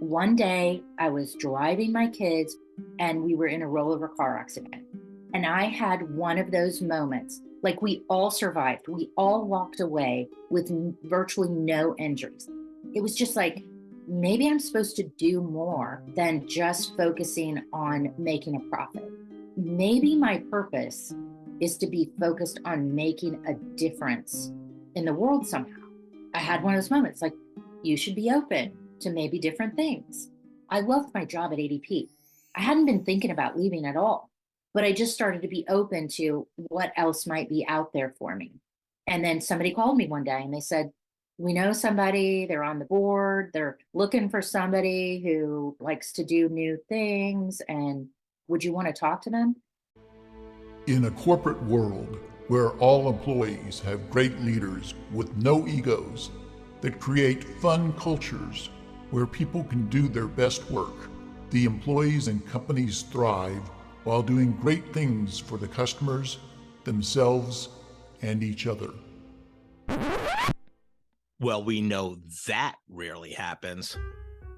One day I was driving my kids and we were in a rollover car accident. And I had one of those moments, like we all survived. We all walked away with virtually no injuries. It was just like, maybe I'm supposed to do more than just focusing on making a profit. Maybe my purpose is to be focused on making a difference in the world somehow. I had one of those moments like, you should be open to maybe different things. I loved my job at ADP. I hadn't been thinking about leaving at all, but I just started to be open to what else might be out there for me. And then somebody called me one day and they said, we know somebody, they're on the board, they're looking for somebody who likes to do new things. And would you want to talk to them? In a corporate world where all employees have great leaders with no egos that create fun cultures where people can do their best work, the employees and companies thrive while doing great things for the customers, themselves, and each other. Well, we know that rarely happens.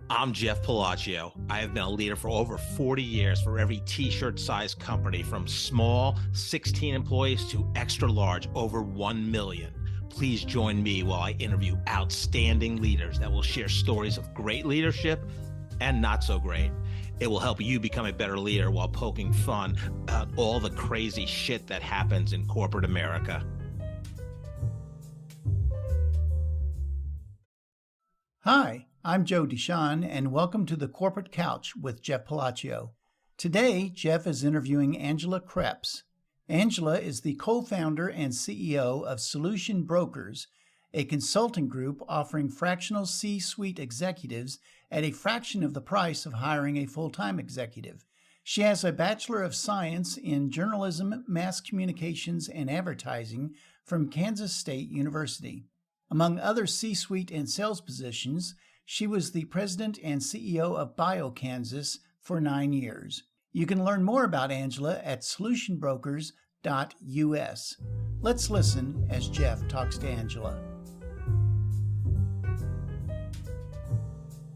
I'm Jeff Palacio. I have been a leader for over 40 years for every t-shirt size company, from small 16 employees to extra large over 1 million. Please join me while I interview outstanding leaders that will share stories of great leadership and not so great. It will help you become a better leader while poking fun at all the crazy shit that happens in corporate America. Hi, I'm Joe Deshawn, and welcome to the Corporate Couch with Jeff Palacio. Today, Jeff is interviewing Angela Kreps. Angela is the co-founder and CEO of Solution Brokers, a consulting group offering fractional C-suite executives at a fraction of the price of hiring a full-time executive. She has a Bachelor of Science in Journalism, Mass Communications, and Advertising from Kansas State University. Among other C-suite and sales positions, she was the president and CEO of BioKansas for 9 years. You can learn more about Angela at solutionbrokers.us. Let's listen as Jeff talks to Angela.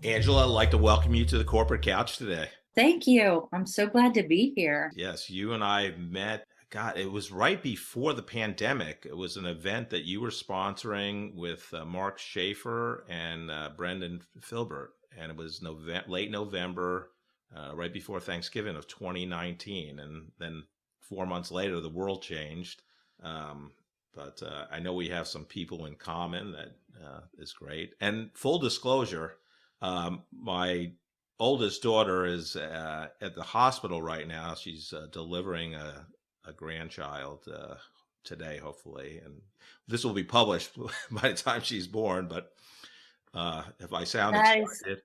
Angela, I'd like to welcome you to the Corporate Couch today. Thank you. I'm so glad to be here. Yes, you and I met, God, it was right before the pandemic. It was an event that you were sponsoring with Mark Schaefer and Brendan Filbert. And it was late November, right before Thanksgiving of 2019. And then 4 months later, the world changed. But I know we have some people in common that is great. And full disclosure, my oldest daughter is at the hospital right now. She's delivering a grandchild today, hopefully. And this will be published by the time she's born. But if I sound excited.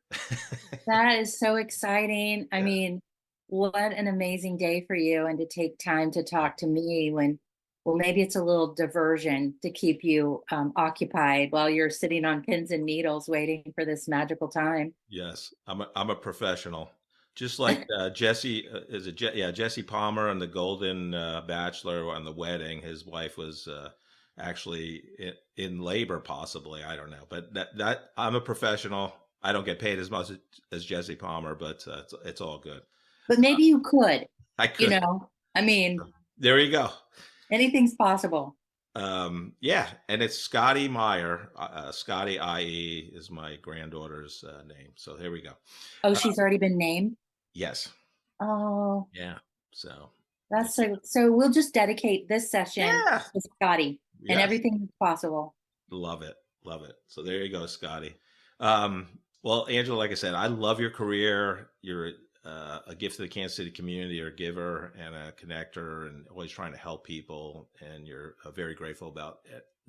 That is so exciting. I mean, what an amazing day for you, and to take time to talk to me when, well, maybe it's a little diversion to keep you occupied while you're sitting on pins and needles waiting for this magical time. Yes, I'm a professional. Just like Jesse, Jesse Palmer on the Golden Bachelor on the wedding. His wife was actually in labor, possibly. I don't know, but that I'm a professional. I don't get paid as much as Jesse Palmer, but it's all good. But maybe you could. I could. I mean, there you go. Anything's possible. Yeah, and it's Scotty Meyer. Scotty IE is my granddaughter's name. So here we go. Oh, she's already been named? Yes. Oh. Yeah. So that's so we'll just dedicate this session to Scotty, and everything is possible. Love it. Love it. So there you go, Scotty. Well, Angela, like I said, I love your career. You're a gift to the Kansas City community. You're a giver and a connector, and always trying to help people. And you're very grateful about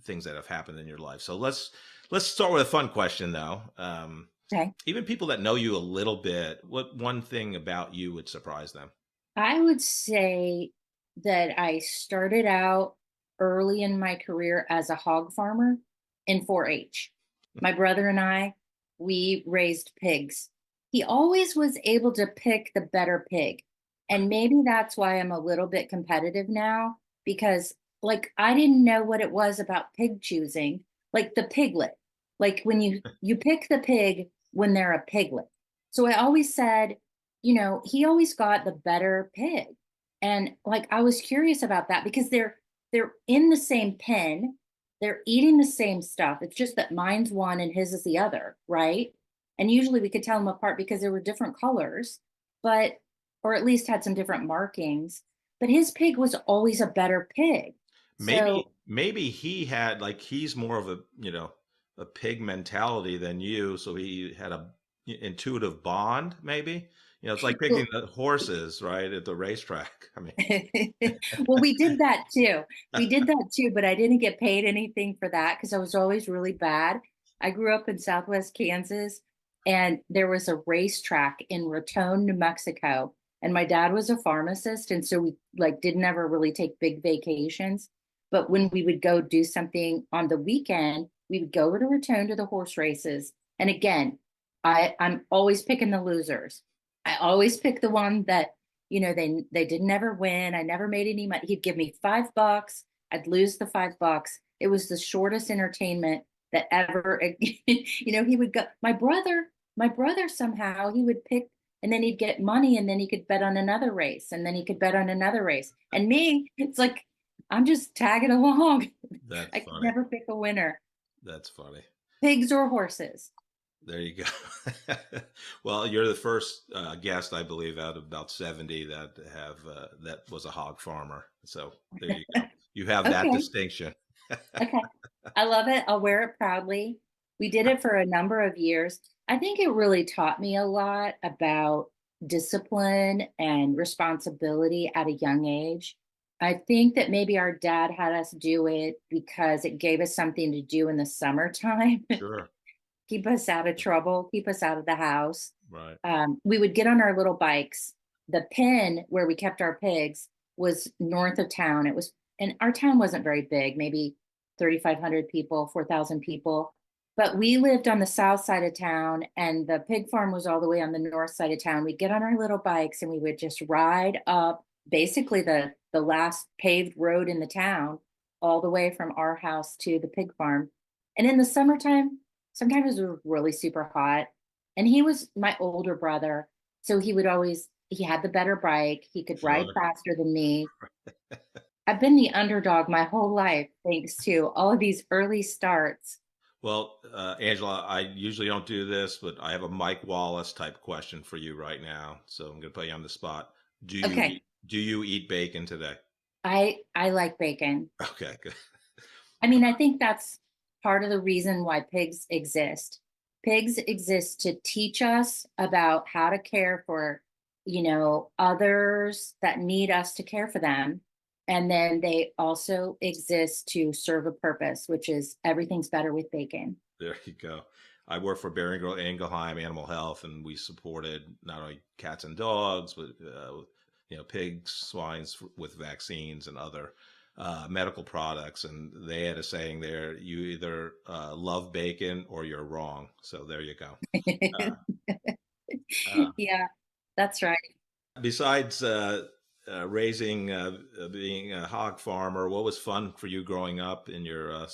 things that have happened in your life. So let's start with a fun question, though. Okay. Even people that know you a little bit, what one thing about you would surprise them? I would say that I started out early in my career as a hog farmer in 4-H. My brother and I, we raised pigs. He always was able to pick the better pig. And maybe that's why I'm a little bit competitive now, because I didn't know what it was about pig choosing, like the piglet. Like when you pick the pig when they're a piglet. So I always said, he always got the better pig. And like I was curious about that because they're in the same pen, they're eating the same stuff. It's just that mine's one and his is the other, right? And usually we could tell them apart because they were different colors, but or at least had some different markings. But his pig was always a better pig. So Maybe he had like he's more of a a pig mentality than you, so he had a intuitive bond. Maybe it's like picking well, the horses right at the racetrack. I mean, well, we did that too. We did that too, but I didn't get paid anything for that because I was always really bad. I grew up in Southwest Kansas, and there was a racetrack in Raton, New Mexico, and my dad was a pharmacist, and so we like didn't ever really take big vacations. But when we would go do something on the weekend, we would go over to Raton to the horse races. And again, I'm always picking the losers. I always pick the one that they didn't ever win. I never made any money. He'd give me $5. I'd lose the $5. It was the shortest entertainment that ever, he would go, my brother somehow he would pick and then he'd get money and then he could bet on another race and then he could bet on another race. And me, it's like, I'm just tagging along. that's I could funny. never pick a winner, That's funny. pigs or horses. There you go. Well, you're the first guest, I believe, out of about 70 that have that was a hog farmer. So there you go. You have that Okay. distinction. Okay. I love it. I'll wear it proudly. We did it for a number of years. I think it really taught me a lot about discipline and responsibility at a young age. I think that maybe our dad had us do it because it gave us something to do in the summertime, Sure. keep us out of trouble, keep us out of the house. Right. We would get on our little bikes. The pen where we kept our pigs was north of town. And our town wasn't very big, maybe 3,500 people, 4,000 people. But we lived on the south side of town, and the pig farm was all the way on the north side of town. We'd get on our little bikes and we would just ride up basically the last paved road in the town, all the way from our house to the pig farm. And in the summertime, sometimes it was really super hot. And he was my older brother. So he had the better bike. He could ride Sure. faster than me. I've been the underdog my whole life, thanks to all of these early starts. Well, Angela, I usually don't do this, but I have a Mike Wallace type question for you right now. So I'm going to put you on the spot. Okay. Do you eat bacon today? I like bacon. Okay, good. I mean, I think that's part of the reason why pigs exist. Pigs exist to teach us about how to care for, others that need us to care for them. And then they also exist to serve a purpose, which is everything's better with bacon. There you go. I work for Bering Ingelheim Animal Health, and we supported not only cats and dogs, but pigs, swines with vaccines and other medical products. And they had a saying there: you either love bacon or you're wrong. So there you go. Uh, uh, Yeah, that's right. besides raising, being a hog farmer, what was fun for you growing up in your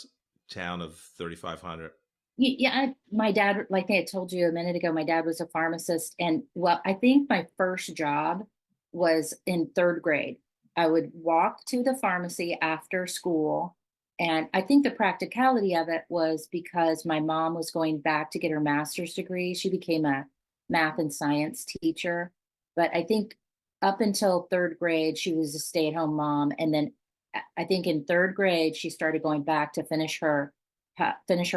town of 3,500? Yeah, my dad, like I told you a minute ago, my dad was a pharmacist. And well, I think my first job was in third grade. I would walk to the pharmacy after school. And I think the practicality of it was because my mom was going back to get her master's degree. She became a math and science teacher. But I think up until third grade, she was a stay-at-home mom. And then I think in third grade, she started going back to finish her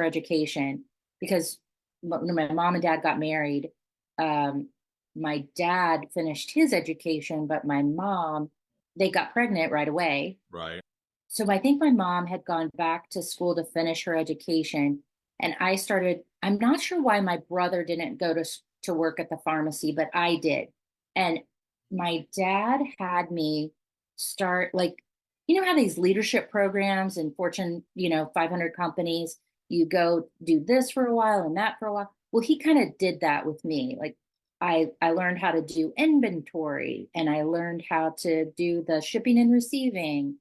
education because when my mom and dad got married, um, my dad finished his education, but my mom, they got pregnant right away. Right. So I think my mom had gone back to school to finish her education. And I'm not sure why my brother didn't go to work at the pharmacy, but I did. And my dad had me start like, how these leadership programs in Fortune, 500 companies, you go do this for a while and that for a while. Well, he kind of did that with me. Like I learned how to do inventory and I learned how to do the shipping and receiving.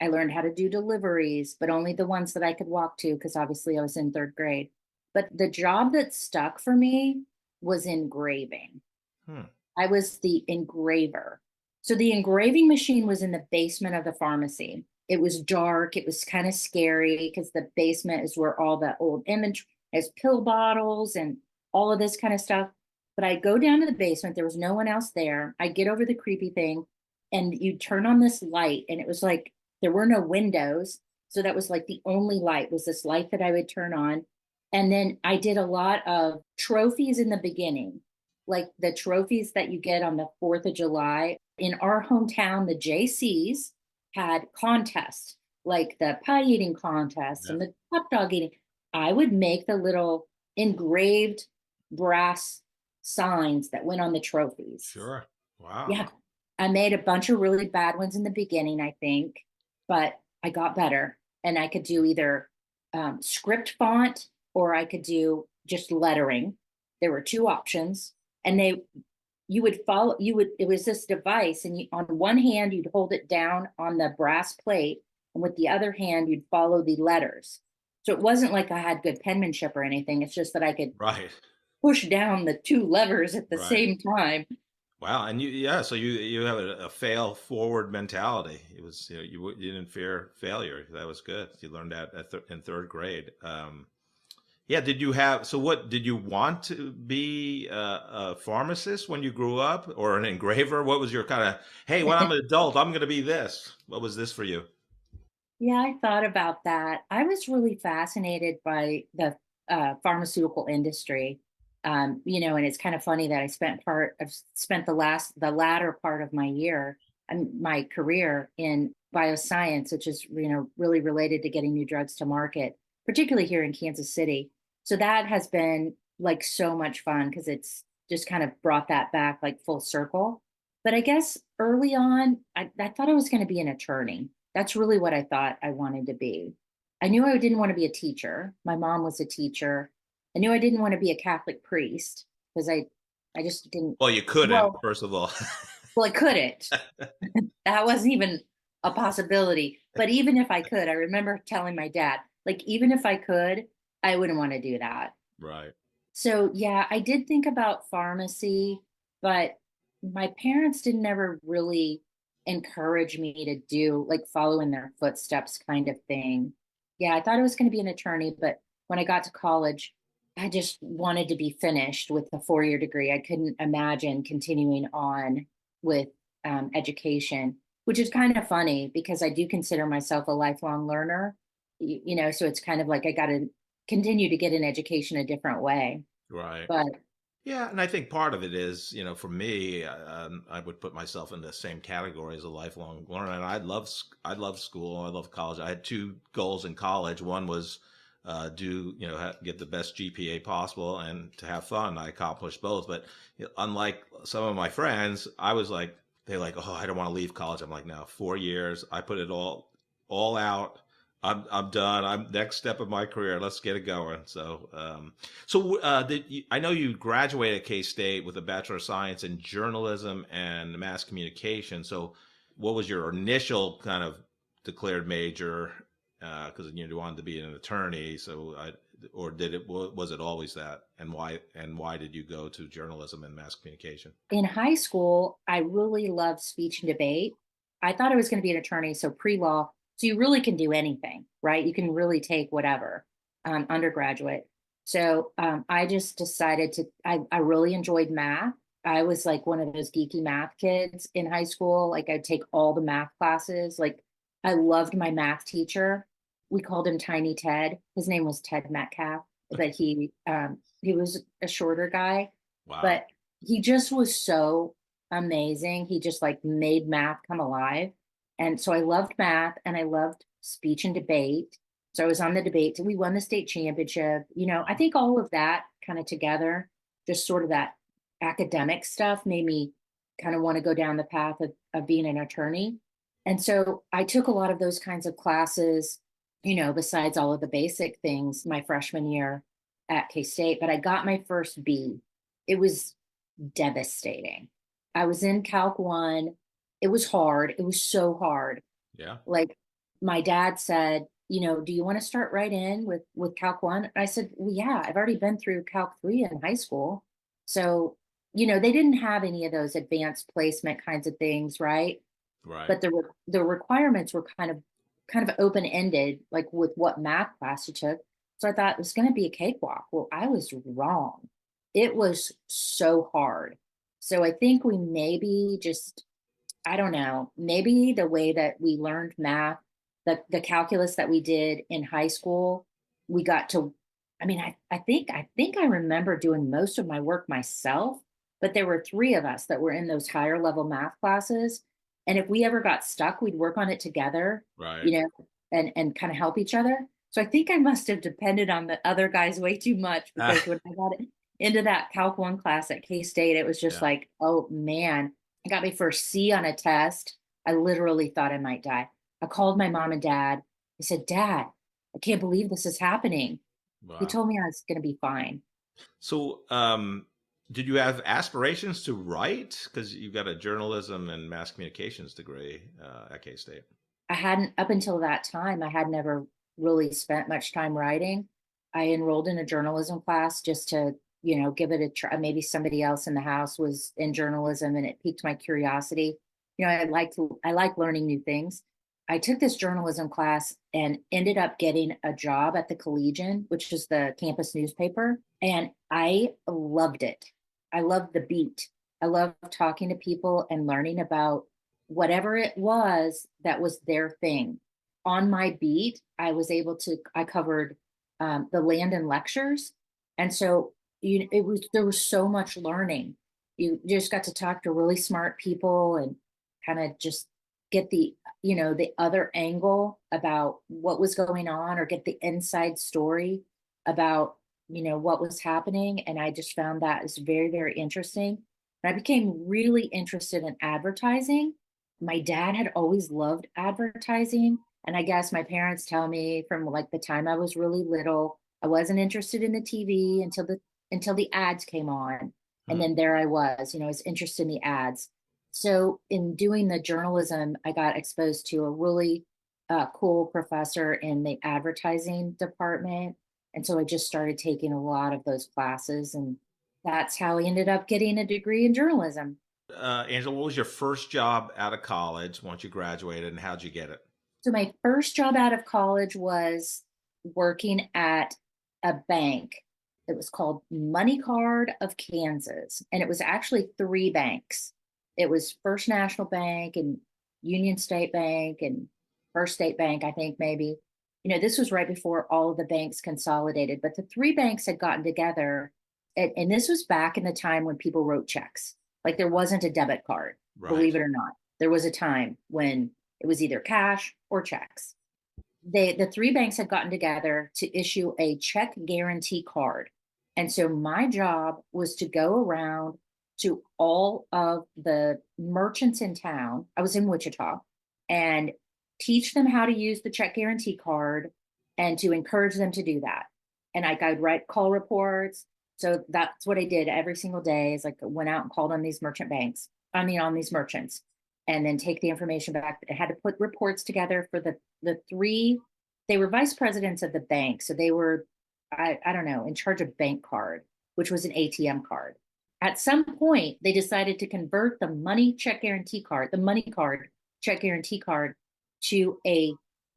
I learned how to do deliveries, but only the ones that I could walk to because obviously I was in third grade. But the job that stuck for me was engraving. Hmm. I was the engraver. So the engraving machine was in the basement of the pharmacy. It was dark. It was kind of scary because the basement is where all the old image is, pill bottles and all of this kind of stuff. But I go down to the basement. There was no one else there. I get over the creepy thing, and you turn on this light, and it was like there were no windows. So that was like the only light was this light that I would turn on. And then I did a lot of trophies in the beginning, like the trophies that you get on the 4th of July. In our hometown, the JCs had contests, like the pie eating contest Yeah. and the hot dog eating. I would make the little engraved brass signs that went on the trophies. Sure. Wow. Yeah. I made a bunch of really bad ones in the beginning, I think, but I got better. And I could do either script font or I could do just lettering. There were two options. And you would follow, it was this device, and on one hand, you'd hold it down on the brass plate, and with the other hand, you'd follow the letters. So it wasn't like I had good penmanship or anything. It's just that I could Right. push down the two levers at the Right. same time. Wow. And so you have a fail forward mentality. It was, you didn't fear failure. That was good. You learned that in third grade. Yeah. What did you want to be a pharmacist when you grew up, or an engraver? What was your kind of, hey, when I'm an adult, I'm going to be this. What was this for you? Yeah, I thought about that. I was really fascinated by the pharmaceutical industry. And it's kind of funny that I've spent the latter part of my year and my career in bioscience, which is, really related to getting new drugs to market, particularly here in Kansas City. So that has been like so much fun because it's just kind of brought that back like full circle. But I guess early on, I thought I was going to be an attorney. That's really what I thought I wanted to be. I knew I didn't want to be a teacher. My mom was a teacher. I knew I didn't want to be a Catholic priest because I just didn't. Well, you couldn't, Well, first of all. well, I couldn't. That wasn't even a possibility. But even if I could, I remember telling my dad, like, even if I could, I wouldn't want to do that. Right. So yeah, I did think about pharmacy, but my parents didn't ever really encourage me to do like follow in their footsteps kind of thing. Yeah, I thought I was going to be an attorney, but when I got to college, I just wanted to be finished with a 4-year degree. I couldn't imagine continuing on with education, which is kind of funny because I do consider myself a lifelong learner. So it's kind of like I got to continue to get an education a different way. Right. But Yeah, and I think part of it is, for me, I would put myself in the same category as a lifelong learner. And I love school, I love college. I had two goals in college. One was get the best GPA possible and to have fun. I accomplished both. But unlike some of my friends, I was like, they're like, oh, I don't want to leave college. I'm like, no, 4 years. I put it all out. I'm done. I'm next step of my career. Let's get it going. I know you graduated K-State with a Bachelor of Science in Journalism and Mass Communication. So, what was your initial kind of declared major? Because you wanted to be an attorney. Was it always that? And why? And why did you go to journalism and mass communication? in high school, I really loved speech and debate. I thought I was going to be an attorney, so pre-law. So you really can do anything, right? You can really take whatever undergraduate. So I just decided I really enjoyed math. I was like one of those geeky math kids in high school. Like I'd take all the math classes. Like I loved my math teacher. We called him Tiny Ted. His name was Ted Metcalf, but he was a shorter guy, Wow. but he just was so amazing. He just like made math come alive. And so I loved math and I loved speech and debate. So I was on the debate. We won the state championship. I think all of that kind of together, just sort of that academic stuff made me kind of want to go down the path of being an attorney. And so I took a lot of those kinds of classes, besides all of the basic things my freshman year at K-State, but I got my first B. It was devastating. I was in Calc 1. It was hard. It was so hard. Yeah. Like my dad said, do you want to start right in with Calc 1? And I said, well, yeah, I've already been through Calc 3 in high school. So, they didn't have any of those advanced placement kinds of things, right? Right. But the requirements were kind of open ended, like with what math class you took. So I thought it was going to be a cakewalk. Well, I was wrong. It was so hard. So I think we maybe just, I don't know, maybe the way that we learned math, the calculus that we did in high school, we got to, I mean, I think I remember doing most of my work myself, but there were three of us that were in those higher level math classes. And if we ever got stuck, we'd work on it together, Right. you know, and kind of help each other. So I think I must have depended on the other guys way too much, because when I got into that Calc 1 class at K-State, it was just Yeah. like, oh man, it got me for a C on a test. I literally thought I might die. I called my mom and dad. I said, Dad, I can't believe this is happening. He Wow. told me I was going to be fine. So, did you have aspirations to write? Because you've got a journalism and mass communications degree at K State. I hadn't, up until that time, I had never really spent much time writing. I enrolled in a journalism class just to, give it a try. Maybe somebody else in the house was in journalism and it piqued my curiosity. I like learning new things. I took this journalism class and ended up getting a job at the Collegian, which is the campus newspaper. And I loved it. I loved the beat. I loved talking to people and learning about whatever it was that was their thing. On my beat, I covered the land and lectures. And so there was so much learning. You just got to talk to really smart people and kind of just get the other angle about what was going on, or get the inside story about, what was happening. And I just found that is very, very interesting. And I became really interested in advertising. My dad had always loved advertising. And I guess my parents tell me from like the time I was really little, I wasn't interested in the TV until the ads came on. And Hmm. then there I was, I was interested in the ads. So in doing the journalism, I got exposed to a really cool professor in the advertising department. And so I just started taking a lot of those classes, and that's how I ended up getting a degree in journalism. Angela, what was your first job out of college once you graduated, and how'd you get it? So my first job out of college was working at a bank. It was called Money Card of Kansas, and it was actually three banks. It was First National Bank and Union State Bank and First State Bank, I think maybe. This was right before all of the banks consolidated, but the three banks had gotten together, and this was back in the time when people wrote checks. Like there wasn't a debit card, believe Right. it or not. There was a time when it was either cash or checks. The three banks had gotten together to issue a check guarantee card. And so my job was to go around to all of the merchants in town. I was in Wichita, and teach them how to use the check guarantee card and to encourage them to do that. And I'd write call reports. So that's what I did every single day, is like went out and called on these merchant banks, on these merchants, and then take the information back. I had to put reports together for the three. They were vice presidents of the bank, so they were, I don't know, in charge of bank card, which was an ATM card. At some point, they decided to convert the money card check guarantee card, to a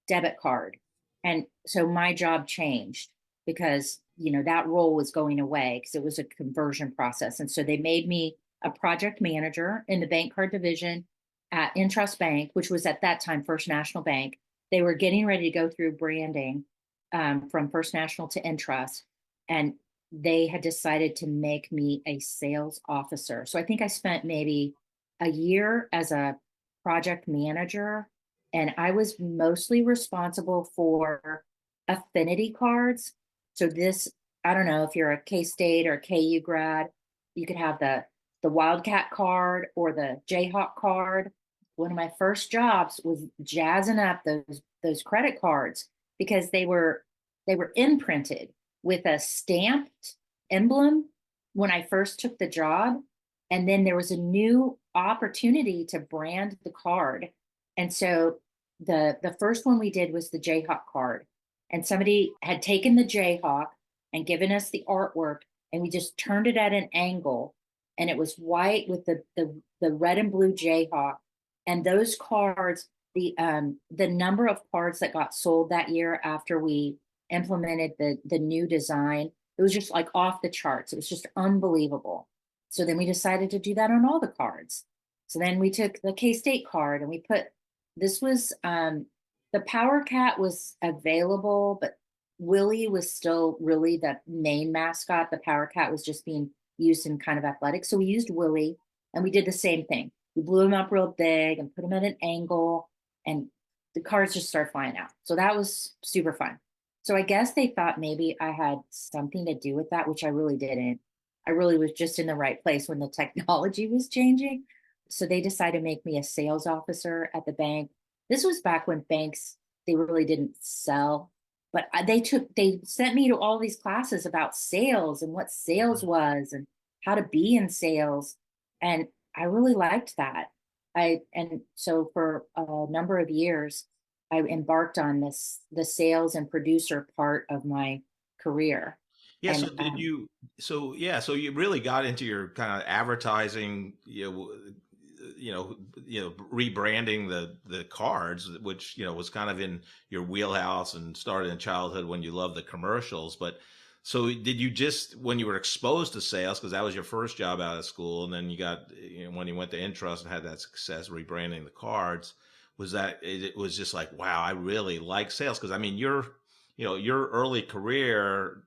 debit card. And so my job changed, because, that role was going away because it was a conversion process. And so they made me a project manager in the bank card division at Intrust Bank, which was at that time First National Bank. They were getting ready to go through branding, from First National to Intrust, and they had decided to make me a sales officer. So I think I spent maybe a year as a project manager, and I was mostly responsible for affinity cards. So I don't know if you're a K-State or KU grad, you could have the Wildcat card or the Jayhawk card. One of my first jobs was jazzing up those credit cards, because they were imprinted with a stamped emblem when I first took the job. And then there was a new opportunity to brand the card. And so the first one we did was the Jayhawk card. And somebody had taken the Jayhawk and given us the artwork and we just turned it at an angle, and it was white with the red and blue Jayhawk. And those cards, the number of cards that got sold that year after we implemented the new design, it was just like off the charts. It was just unbelievable. So then we decided to do that on all the cards. So then we took the K-State card and we put, this was the Power Cat was available, but Willie was still really the main mascot. The Power Cat was just being used in kind of athletics. So we used Willie, and we did the same thing. We blew him up real big and put him at an angle, and the cards just started flying out. So that was super fun. So I guess they thought maybe I had something to do with that, which I really didn't. I really was just in the right place when the technology was changing. So they decided to make me a sales officer at the bank. This was back when banks, they really didn't sell, but they sent me to all these classes about sales and what sales was and how to be in sales. And I really liked that. And so for a number of years, I embarked on the sales and producer part of my career. Yeah, And so so you really got into your kind of advertising, rebranding the cards, which, was kind of in your wheelhouse and started in childhood when you loved the commercials. But so did you just, when you were exposed to sales, because that was your first job out of school, and then you got, when you went to Intrust and had that success rebranding the cards, was that, it was just like, wow, I really like sales? Because I mean, your early career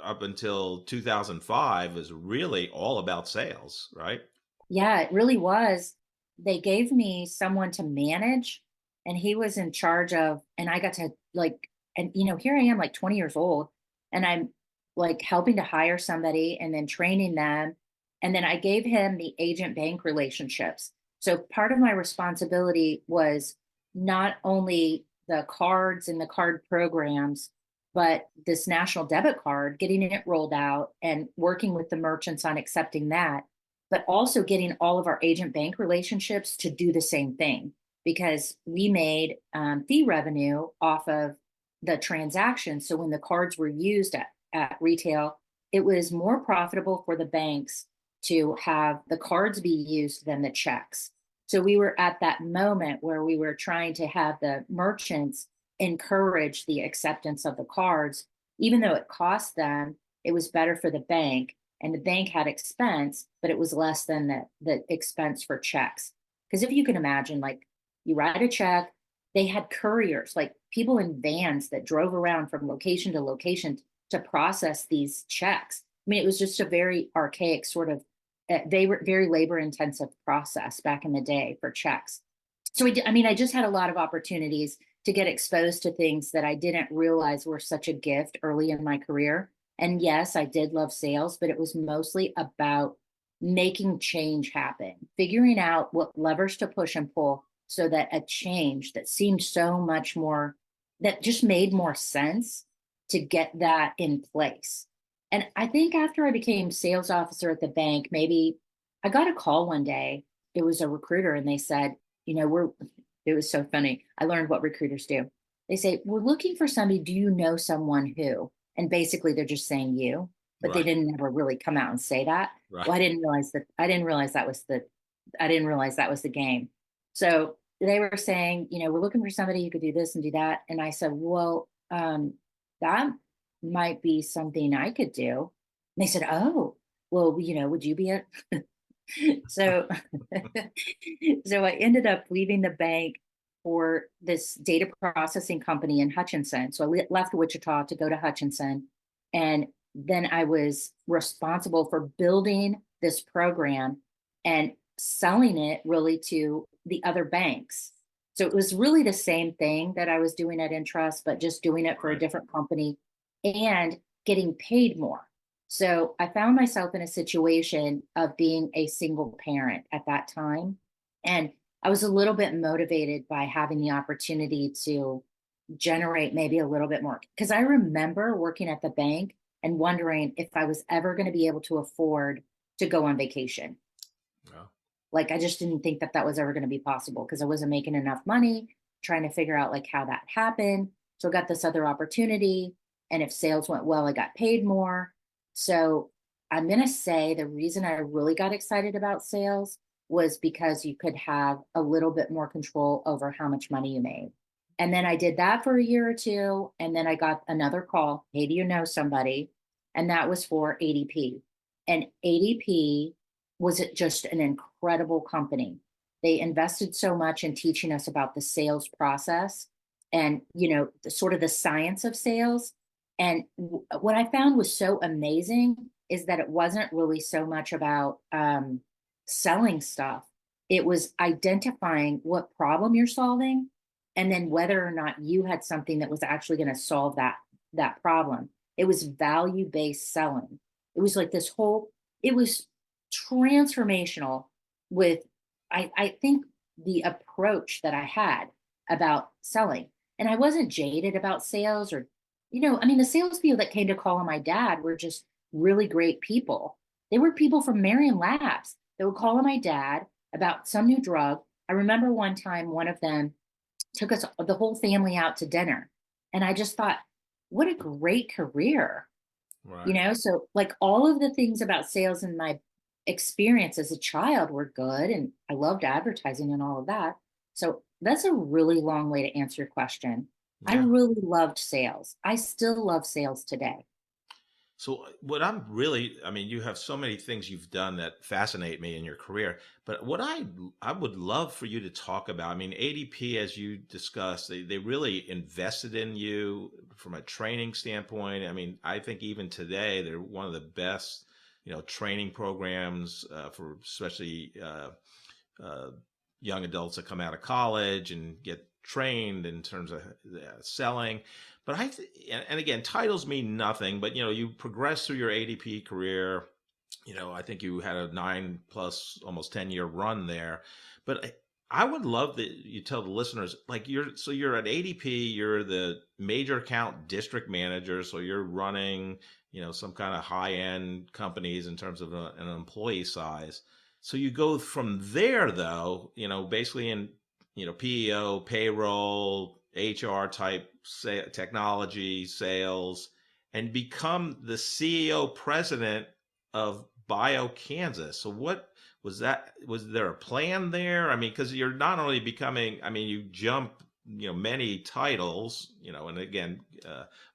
up until 2005 was really all about sales, right? yeah, it really was. They gave me someone to manage, and he was in charge of, and I got to like, and here I am like 20 years old, and I'm like helping to hire somebody and then training them. And then I gave him the agent bank relationships. So part of my responsibility was not only the cards and the card programs, but this national debit card, getting it rolled out and working with the merchants on accepting that, but also getting all of our agent bank relationships to do the same thing, because we made fee revenue off of the transaction. So when the cards were used at retail, it was more profitable for the banks to have the cards be used than the checks. So we were at that moment where we were trying to have the merchants encourage the acceptance of the cards, even though it cost them, it was better for the bank, and the bank had expense, but it was less than the expense for checks. Because if you can imagine, like, you write a check, they had couriers, like people in vans that drove around from location to location to process these checks. I mean, it was just a very archaic sort of, they were very labor intensive process back in the day for checks. So I just had a lot of opportunities to get exposed to things that I didn't realize were such a gift early in my career. And yes, I did love sales, but it was mostly about making change happen, figuring out what levers to push and pull so that a change that seemed so much more, that just made more sense, to get that in place. And I think after I became sales officer at the bank, maybe I got a call one day. It was a recruiter, and they said, it was so funny. I learned what recruiters do. They say, we're looking for somebody. Do you know someone who? And basically they're just saying you, but they Right. didn't ever really come out and say that. Right. Well, I didn't realize that was the game. So they were saying, we're looking for somebody who could do this and do that. And I said, well, that might be something I could do. And they said, oh, well, would you be a, so, so I ended up leaving the bank for this data processing company in Hutchinson. So I left Wichita to go to Hutchinson. And then I was responsible for building this program and selling it really to the other banks. So it was really the same thing that I was doing at Intrust, but just doing it for a Right. different company and getting paid more. So I found myself in a situation of being a single parent at that time. And I was a little bit motivated by having the opportunity to generate maybe a little bit more. Because I remember working at the bank and wondering if I was ever going to be able to afford to go on vacation. Well, Like, I just didn't think that was ever going to be possible because I wasn't making enough money, trying to figure out like how that happened. So I got this other opportunity. And if sales went well, I got paid more. So I'm going to say the reason I really got excited about sales was because you could have a little bit more control over how much money you made. And then I did that for a year or two. And then I got another call. Hey, do you know somebody? And that was for ADP. And ADP was just an incredible company. They invested so much in teaching us about the sales process and, sort of the science of sales. And what I found was so amazing is that it wasn't really so much about selling stuff. It was identifying what problem you're solving, and then whether or not you had something that was actually going to solve that problem. It was value-based selling. It was like it was transformational with, I think, the approach that I had about selling. And I wasn't jaded about sales or, the salespeople that came to call on my dad were just really great people. They were people from Marion Labs that would call on my dad about some new drug. I remember one time one of them took us, the whole family, out to dinner. And I just thought, what a great career. Right. So like all of the things about sales in my experience as a child were good. And I loved advertising and all of that. So that's a really long way to answer your question. I Yeah. really loved sales. I still love sales today. So what I'm really, I mean, you have so many things you've done that fascinate me in your career, but what I would love for you to talk about, I mean, ADP, as you discussed, they really invested in you from a training standpoint. I mean, I think even today they're one of the best, training programs for especially uh, young adults that come out of college and get trained in terms of selling. But and again, titles mean nothing. But you progress through your ADP career. I think you had a 9+ almost 10-year run there. But I would love that you tell the listeners, like you're at ADP, you're the major account district manager, so you're running some kind of high end companies in terms of an employee size. So you go from there, though, basically in PEO, payroll, HR type technology, sales, and become the CEO president of BioKansas. So what was that? Was there a plan there? I mean, because you're not only becoming, I mean, you jump, many titles, and again,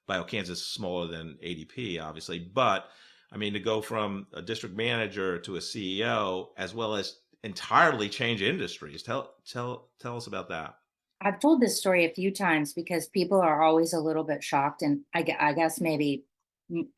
BioKansas is smaller than ADP, obviously, but I mean, to go from a district manager to a CEO, as well as entirely change industries. Tell us about that. I've told this story a few times because people are always a little bit shocked. And I guess maybe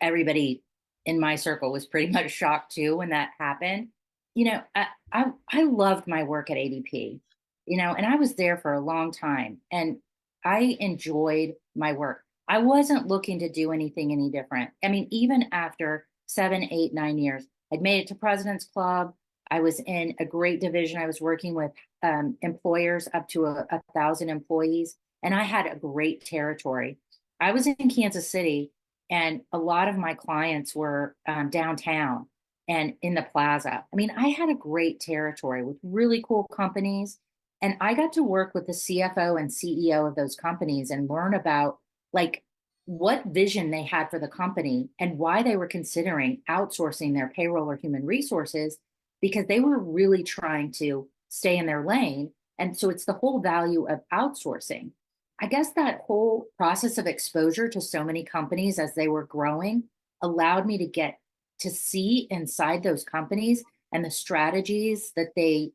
everybody in my circle was pretty much shocked too when that happened. I loved my work at ADP, and I was there for a long time and I enjoyed my work. I wasn't looking to do anything any different. I mean, even after 7, 8, 9 years, I'd made it to President's Club. I was in a great division. I was working with employers up to 1,000 employees, and I had a great territory. I was in Kansas City, and a lot of my clients were downtown and in the plaza. I mean, I had a great territory with really cool companies, and I got to work with the CFO and CEO of those companies and learn about like what vision they had for the company and why they were considering outsourcing their payroll or human resources, because they were really trying to stay in their lane. And so it's the whole value of outsourcing. I guess that whole process of exposure to so many companies as they were growing allowed me to get to see inside those companies and the strategies that they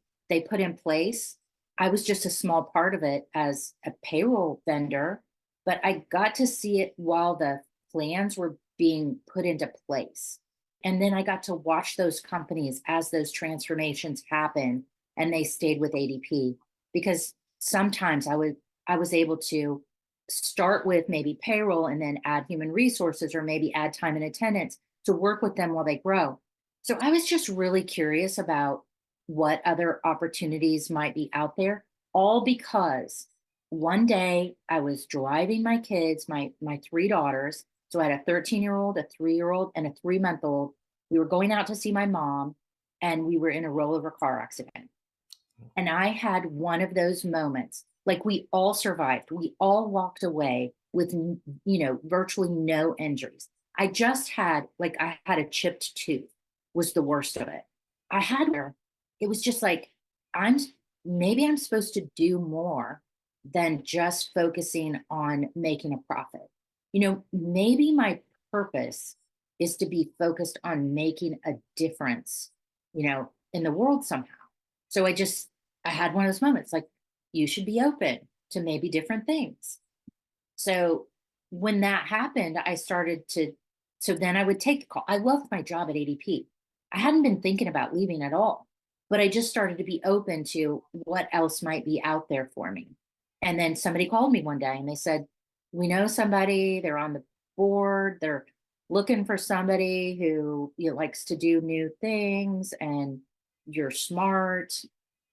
put in place. I was just a small part of it as a payroll vendor, but I got to see it while the plans were being put into place. And then I got to watch those companies as those transformations happen and they stayed with ADP, because sometimes I was able to start with maybe payroll and then add human resources or maybe add time and attendance to work with them while they grow. So I was just really curious about what other opportunities might be out there, all because one day I was driving my kids, my three daughters. So I had a 13-year-old, a 3-year-old, and a 3-month-old. We were going out to see my mom, and we were in a rollover car accident. And I had one of those moments, like we all survived. We all walked away with, virtually no injuries. I just had, like, I had a chipped tooth. was the worst of it. I had her. It was just like, I'm maybe I'm supposed to do more than just focusing on making a profit. Maybe my purpose is to be focused on making a difference, in the world somehow. So I had one of those moments like, you should be open to maybe different things. So when that happened, so then I would take the call. I loved my job at ADP. I hadn't been thinking about leaving at all, but I just started to be open to what else might be out there for me. And then somebody called me one day and they said, we know somebody, they're on the board, they're looking for somebody who likes to do new things and you're smart.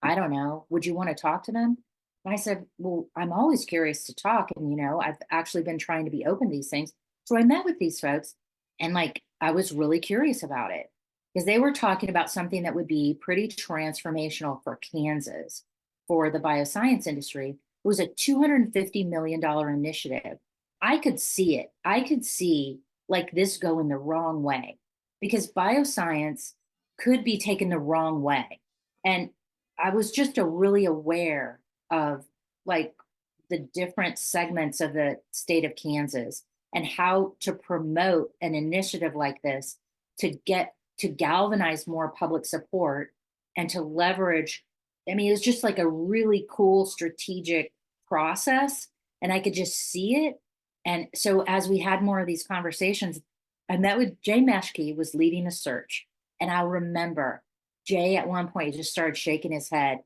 I don't know. Would you want to talk to them? And I said, well, I'm always curious to talk. And, I've actually been trying to be open to these things. So I met with these folks and I was really curious about it because they were talking about something that would be pretty transformational for Kansas for the bioscience industry. It was a $250 million initiative. I could see it. I could see like this going the wrong way because bioscience could be taken the wrong way. And I was just really aware of like the different segments of the state of Kansas and how to promote an initiative like this to galvanize more public support and to leverage. I mean, it was just like a really cool strategic process and I could just see it. And so as we had more of these conversations, I met with Jay Meshke was leading the search. And I remember Jay at one point just started shaking his head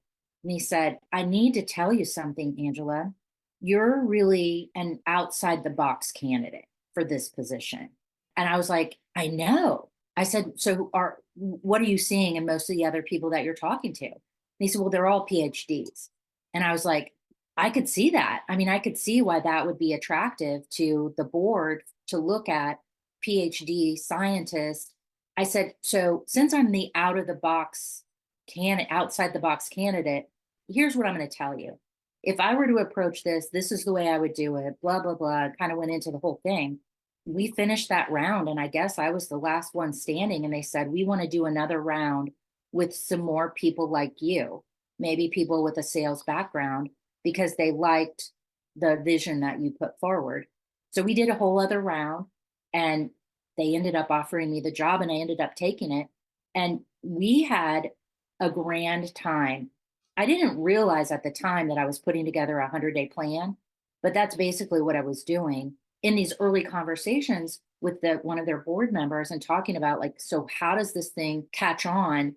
and he said, I need to tell you something, Angela. You're really an outside the box candidate for this position. And I was like, I know. I said, so what are you seeing in most of the other people that you're talking to? And he said, well, they're all PhDs. And I was like, I could see that. I mean, I could see why that would be attractive to the board to look at PhD scientists. I said, so since I'm the outside the box candidate, here's what I'm going to tell you. If I were to approach this is the way I would do it, blah, blah, blah, kind of went into the whole thing. We finished that round and I guess I was the last one standing and they said, we want to do another round with some more people like you, maybe people with a sales background because they liked the vision that you put forward. So we did a whole other round and they ended up offering me the job and I ended up taking it. And we had a grand time. I didn't realize at the time that I was putting together a 100-day plan, but that's basically what I was doing in these early conversations with one of their board members and talking about like, so how does this thing catch on?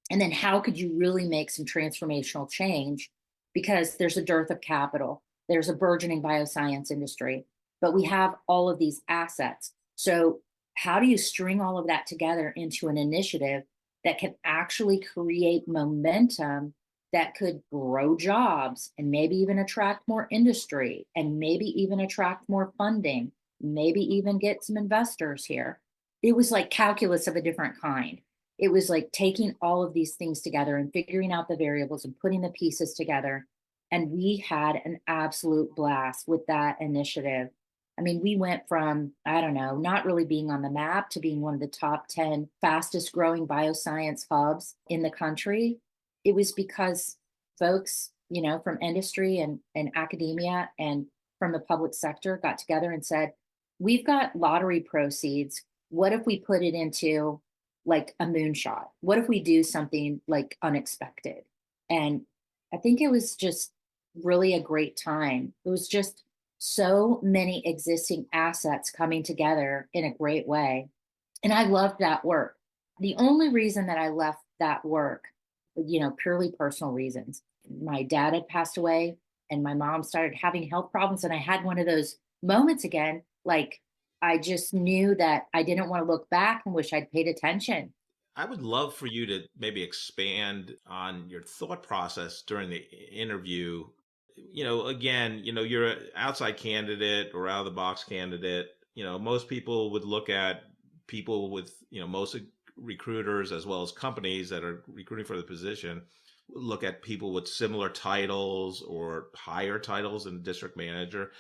And then how could you really make some transformational change? Because there's a dearth of capital, there's a burgeoning bioscience industry, but we have all of these assets. So how do you string all of that together into an initiative that can actually create momentum that could grow jobs and maybe even attract more industry and maybe even attract more funding, maybe even get some investors here? It was like calculus of a different kind. It was like taking all of these things together and figuring out the variables and putting the pieces together. And we had an absolute blast with that initiative. I mean, we went from, I don't know, not really being on the map to being one of the top 10 fastest growing bioscience hubs in the country. It was because folks, from industry and academia and from the public sector got together and said, we've got lottery proceeds. What if we put it into like a moonshot? What if we do something like unexpected? And I think it was just really a great time. It was just so many existing assets coming together in a great way. And I loved that work. The only reason that I left that work, purely personal reasons. My dad had passed away and my mom started having health problems. And I had one of those moments again, like I just knew that I didn't want to look back and wish I'd paid attention. I would love for you to maybe expand on your thought process during the interview. Again, you're an outside candidate or out of the box candidate. Most people would look at people with, most recruiters as well as companies that are recruiting for the position, look at people with similar titles or higher titles than district manager.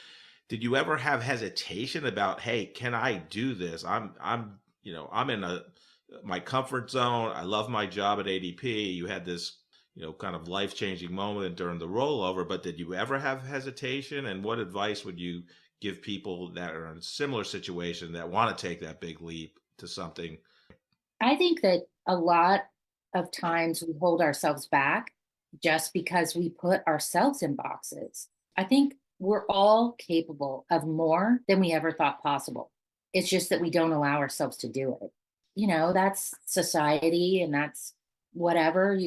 Did you ever have hesitation about, hey, can I do this? I'm in my comfort zone. I love my job at ADP. You had this, kind of life-changing moment during the rollover, but did you ever have hesitation? And what advice would you give people that are in a similar situation that want to take that big leap to something? I think that a lot of times we hold ourselves back just because we put ourselves in boxes. I think we're all capable of more than we ever thought possible. It's just that we don't allow ourselves to do it. That's society, and that's whatever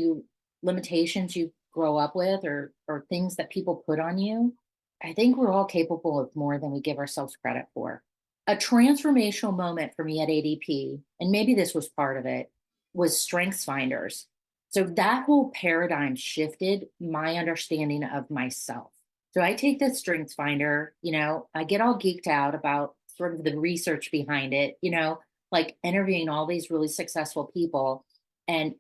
limitations you grow up with, or things that people put on you. I think we're all capable of more than we give ourselves credit for. A transformational moment for me at ADP, and maybe this was part of it, was Strengths Finders. So that whole paradigm shifted my understanding of myself. So I take this Strengths Finder, I get all geeked out about sort of the research behind it, like interviewing all these really successful people. And,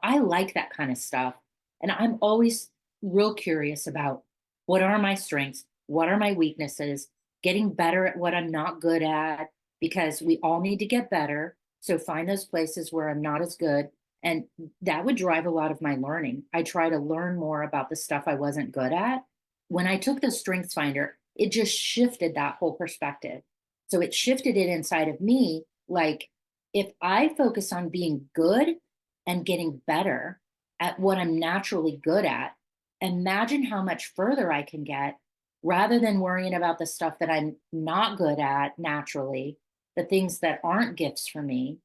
I like that kind of stuff. And I'm always real curious about what are my strengths? What are my weaknesses? Getting better at what I'm not good at, because we all need to get better. So find those places where I'm not as good. And that would drive a lot of my learning. I try to learn more about the stuff I wasn't good at. When I took the Strengths Finder, it just shifted that whole perspective. So it shifted it inside of me. Like, if I focus on being good and getting better at what I'm naturally good at, imagine how much further I can get, rather than worrying about the stuff that I'm not good at naturally, the things that aren't gifts for me.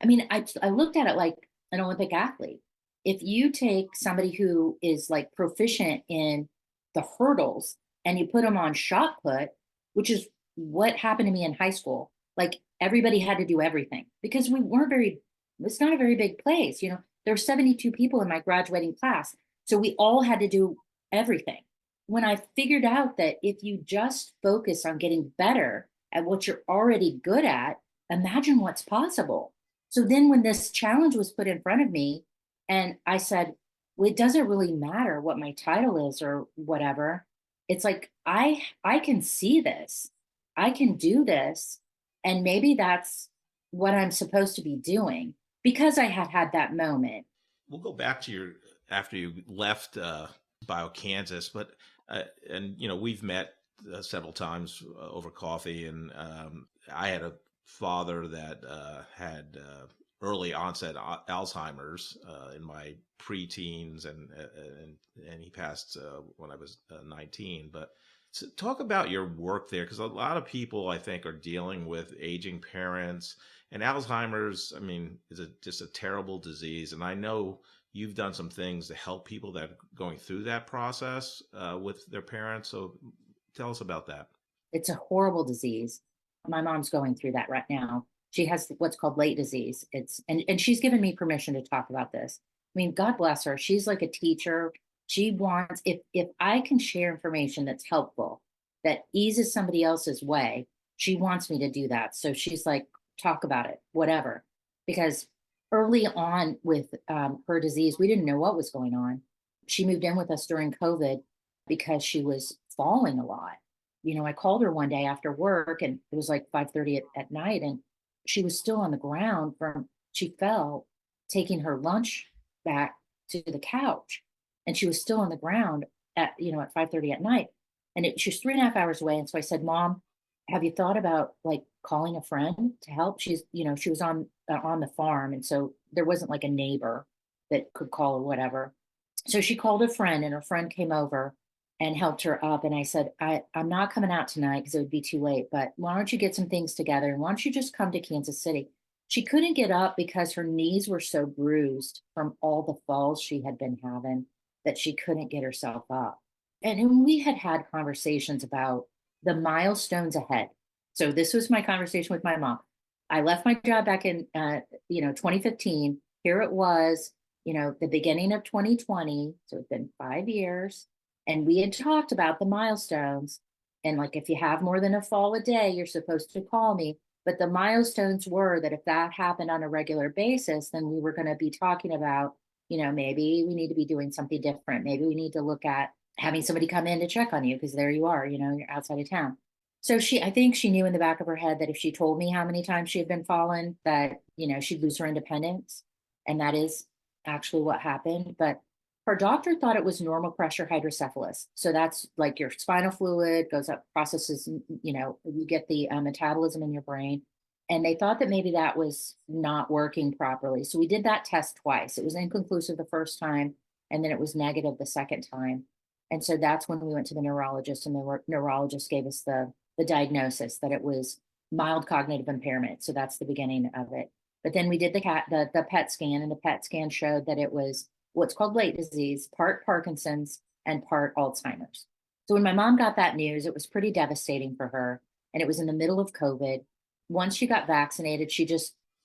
I mean, I looked at it like an Olympic athlete. If you take somebody who is like proficient in the hurdles and you put them on shot put, which is what happened to me in high school, like everybody had to do everything because it's not a very big place. There were 72 people in my graduating class. So we all had to do everything. When I figured out that if you just focus on getting better at what you're already good at, imagine what's possible. So then when this challenge was put in front of me, and I said, well, it doesn't really matter what my title is or whatever. It's like, I can see this. I can do this. And maybe that's what I'm supposed to be doing, because I had had that moment. We'll go back to your after you left BioKansas, but and we've met several times over coffee, and I had a father that had early onset Alzheimer's in my preteens, and he passed when I was 19. But so talk about your work there, because a lot of people, I think, are dealing with aging parents, and Alzheimer's, I mean, is just a terrible disease. And I know you've done some things to help people that are going through that process with their parents. So tell us about that. It's a horrible disease. My mom's going through that right now. She has what's called late disease. And she's given me permission to talk about this. I mean, God bless her. She's like a teacher. She wants, if I can share information that's helpful, that eases somebody else's way, she wants me to do that. So she's like, talk about it, whatever. Because early on with her disease, we didn't know what was going on. She moved in with us during COVID because she was falling a lot. I called her one day after work, and it was like 5:30 at night, and she was still on the ground she fell taking her lunch back to the couch, and she was still on the ground at 5:30 at night. And she was 3.5 hours away. And so I said, Mom, have you thought about like calling a friend to help? She was on the farm. And so there wasn't like a neighbor that could call or whatever. So she called a friend, and her friend came over and helped her up. And I said, I'm not coming out tonight because it would be too late, but why don't you get some things together? And why don't you just come to Kansas City? She couldn't get up because her knees were so bruised from all the falls she had been having that she couldn't get herself up. And we had conversations about the milestones ahead. So this was my conversation with my mom. I left my job back in 2015. Here it was, the beginning of 2020. So it's been 5 years. And we had talked about the milestones. And like, if you have more than a fall a day, you're supposed to call me. But the milestones were that if that happened on a regular basis, then we were going to be talking about, maybe we need to be doing something different. Maybe we need to look at having somebody come in to check on you, because there you are, you're outside of town. So I think she knew in the back of her head that if she told me how many times she had been fallen, that, she'd lose her independence. And that is actually what happened. But her doctor thought it was normal pressure hydrocephalus. So that's like your spinal fluid goes up, processes, you get the metabolism in your brain. And they thought that maybe that was not working properly. So we did that test twice. It was inconclusive the first time, and then it was negative the second time. And so that's when we went to the neurologist, and the neurologist gave us the diagnosis that it was mild cognitive impairment. So that's the beginning of it. But then we did the PET scan, and the PET scan showed that it was what's called late disease, part Parkinson's and part Alzheimer's. So when my mom got that news, it was pretty devastating for her. And it was in the middle of COVID. Once she got vaccinated, she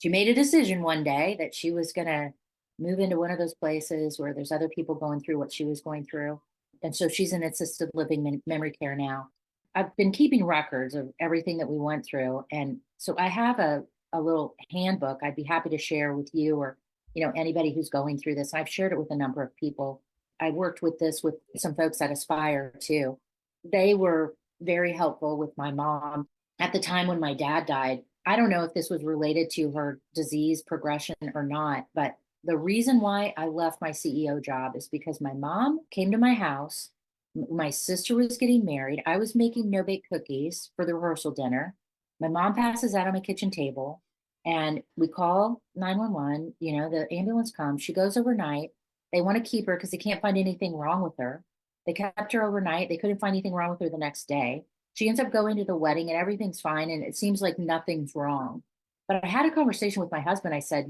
made a decision one day that she was going to move into one of those places where there's other people going through what she was going through. And so she's in assisted living memory care now. I've been keeping records of everything that we went through. And so I have a little handbook I'd be happy to share with you, or, anybody who's going through this. I've shared it with a number of people. I worked with this with some folks at Aspire too. They were very helpful with my mom at the time when my dad died. I don't know if this was related to her disease progression or not, but the reason why I left my CEO job is because my mom came to my house. My sister was getting married. I was making no bake cookies for the rehearsal dinner. My mom passes out on my kitchen table, and we call 911. The ambulance comes. She goes overnight. They want to keep her because they can't find anything wrong with her. They kept her overnight. They couldn't find anything wrong with her the next day. She ends up going to the wedding and everything's fine. And it seems like nothing's wrong. But I had a conversation with my husband. I said,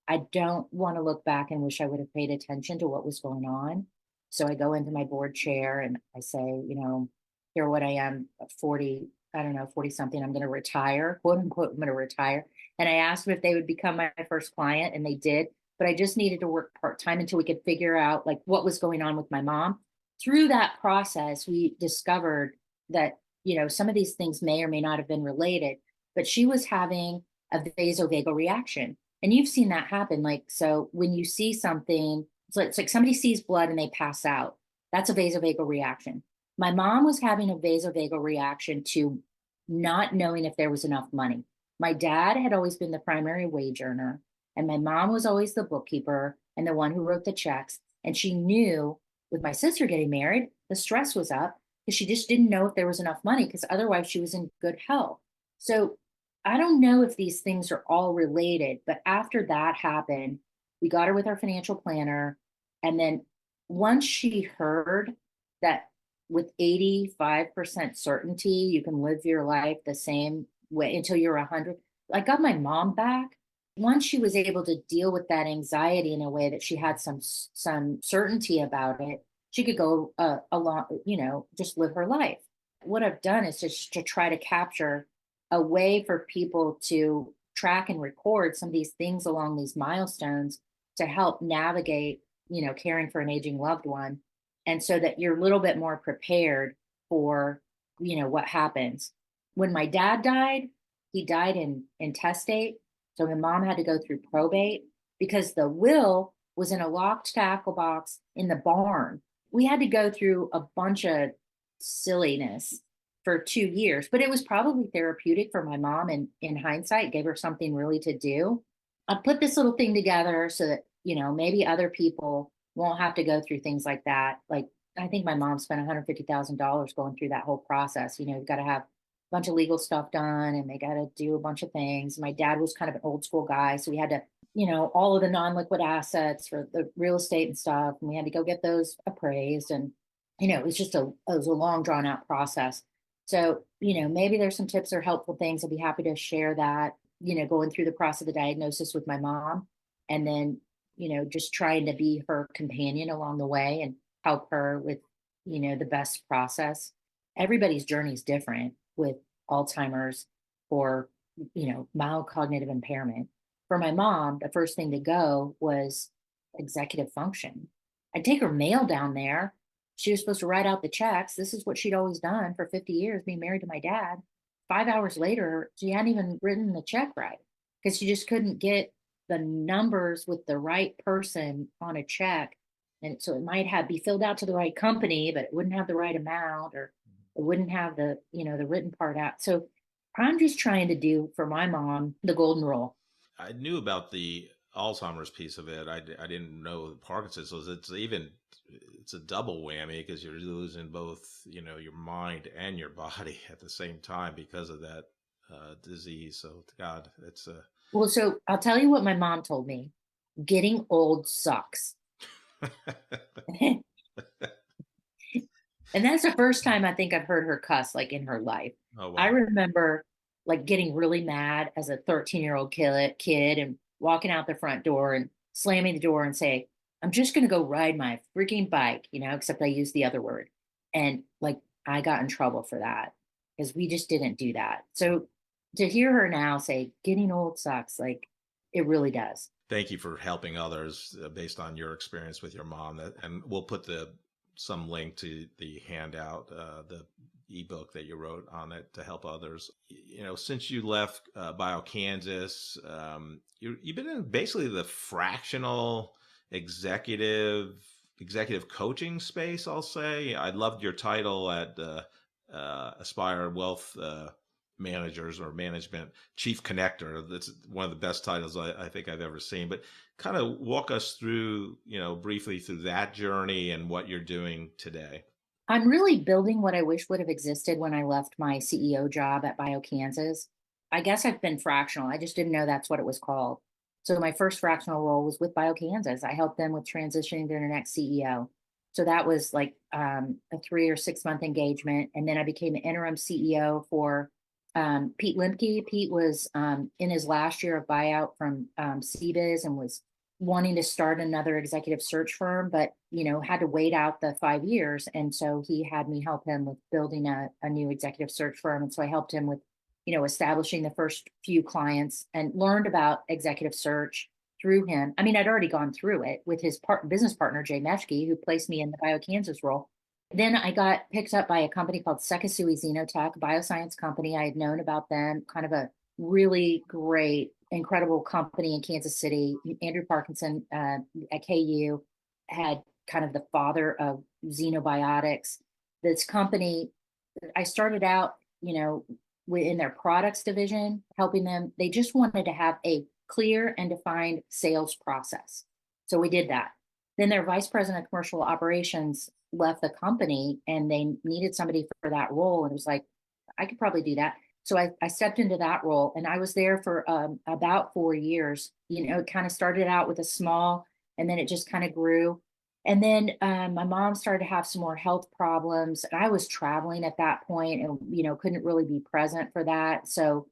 I don't want to look back and wish I would have paid attention to what was going on. So I go into my board chair and I say, here what I am, 40, I don't know, 40 something, I'm going to retire, quote unquote, I'm going to retire. And I asked them if they would become my first client, and they did. But I just needed to work part-time until we could figure out like what was going on with my mom. Through that process, we discovered that, some of these things may or may not have been related, but she was having a vasovagal reaction. And you've seen that happen. Like, so when you see something, so it's like somebody sees blood and they pass out. That's a vasovagal reaction. My mom was having a vasovagal reaction to not knowing if there was enough money. My dad had always been the primary wage earner, and my mom was always the bookkeeper and the one who wrote the checks. And she knew with my sister getting married, the stress was up because she just didn't know if there was enough money, because otherwise she was in good health. So I don't know if these things are all related, but after that happened, we got her with our financial planner. And then once she heard that with 85% certainty, you can live your life the same way until you're 100, I got my mom back. Once she was able to deal with that anxiety in a way that she had some certainty about it, she could go along, just live her life. What I've done is just to try to capture a way for people to track and record some of these things along these milestones to help navigate, caring for an aging loved one. And so that you're a little bit more prepared for, what happens. When my dad died, he died in intestate. So my mom had to go through probate because the will was in a locked tackle box in the barn. We had to go through a bunch of silliness for 2 years, but it was probably therapeutic for my mom, and in hindsight gave her something really to do. I put this little thing together so that, maybe other people won't have to go through things like that. Like, I think my mom spent $150,000 going through that whole process. You've got to have a bunch of legal stuff done, and they got to do a bunch of things. My dad was kind of an old school guy. So we had to, all of the non-liquid assets for the real estate and stuff. And we had to go get those appraised. And, it was a long drawn out process. So, maybe there's some tips or helpful things. I'd be happy to share that, going through the process of the diagnosis with my mom, and then, just trying to be her companion along the way and help her with, the best process. Everybody's journey is different with Alzheimer's or, mild cognitive impairment. For my mom, the first thing to go was executive function. I'd take her mail down there. She was supposed to write out the checks. This is what she'd always done for 50 years, being married to my dad. 5 hours later, she hadn't even written the check right because she just couldn't get the numbers with the right person on a check. And so it might be filled out to the right company, but it wouldn't have the right amount, or It wouldn't have the written part out. So I'm just trying to do for my mom the golden rule. I knew about the Alzheimer's piece of it. I didn't know Parkinson's. So it's a double whammy because you're losing both, your mind and your body at the same time because of that disease. So God, it's Well, so I'll tell you what my mom told me. Getting old sucks. And that's the first time I think I've heard her cuss like in her life. oh I wow. remember like getting really mad as a 13-year-old kid and walking out the front door and slamming the door and say, I'm just going to go ride my freaking bike, except I used the other word. And like I got in trouble for that because we just didn't do that. So to hear her now say getting old sucks, like it really does. Thank you for helping others based on your experience with your mom. And we'll put some link to the handout, the ebook that you wrote on it to help others. Since you left BioKansas, you've been in basically the fractional executive coaching space. I'll say I loved your title at Aspire Wealth Managers or Management Chief Connector. That's one of the best titles I think I've ever seen. But kind of walk us through, briefly through that journey and what you're doing today. I'm really building what I wish would have existed when I left my CEO job at BioKansas. I guess I've been fractional. I just didn't know that's what it was called. So my first fractional role was with BioKansas. I helped them with transitioning to their next CEO. So that was like a 3 or 6 month engagement. And then I became an interim CEO for Pete Limke. Pete was in his last year of buyout from CBiz and was wanting to start another executive search firm, but had to wait out the 5 years. And so he had me help him with building a new executive search firm. And so I helped him with, establishing the first few clients and learned about executive search through him. I mean, I'd already gone through it with his business partner, Jay Meshke, who placed me in the BioKansas role. Then I got picked up by a company called Sekisui Xenotech, a bioscience company. I had known about them, kind of a really great, incredible company in Kansas City. Andrew Parkinson at KU had kind of the father of xenobiotics. This company, I started out, in their products division, helping them. They just wanted to have a clear and defined sales process. So we did that. Then their vice president of commercial operations left the company and they needed somebody for that role. And it was like, I could probably do that. So I stepped into that role and I was there for about 4 years. It kind of started out with a small and then it just kind of grew. And then my mom started to have some more health problems. And I was traveling at that point and, couldn't really be present for that. So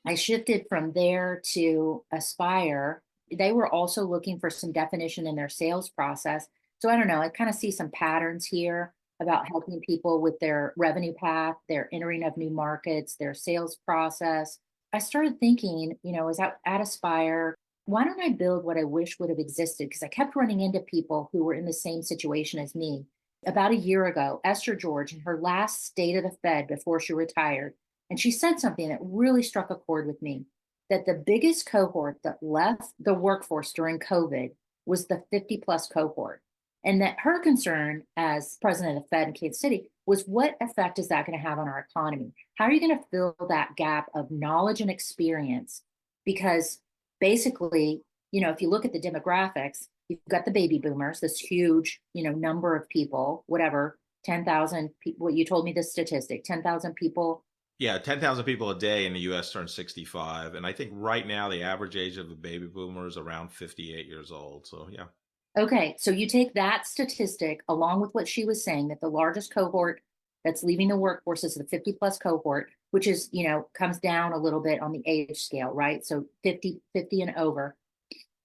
I shifted from there to Aspire. They were also looking for some definition in their sales process. So I don't know, I kind of see some patterns here about helping people with their revenue path, their entering of new markets, their sales process. I started thinking, as at Aspire, why don't I build what I wish would have existed? Because I kept running into people who were in the same situation as me. About a year ago, Esther George, in her last State of the Fed before she retired, and she said something that really struck a chord with me, that the biggest cohort that left the workforce during COVID was the 50 plus cohort. And that her concern as president of the Fed in Kansas City was what effect is that going to have on our economy? How are you going to fill that gap of knowledge and experience? Because basically, if you look at the demographics, you've got the baby boomers, this huge, number of people, whatever, 10,000 people. You told me this statistic, 10,000 people. Yeah, 10,000 people a day in the U.S. turn 65. And I think right now the average age of a baby boomer is around 58 years old. So, yeah. Okay, so you take that statistic along with what she was saying, that the largest cohort that's leaving the workforce is the 50 plus cohort, which is, comes down a little bit on the age scale, right? So 50 and over.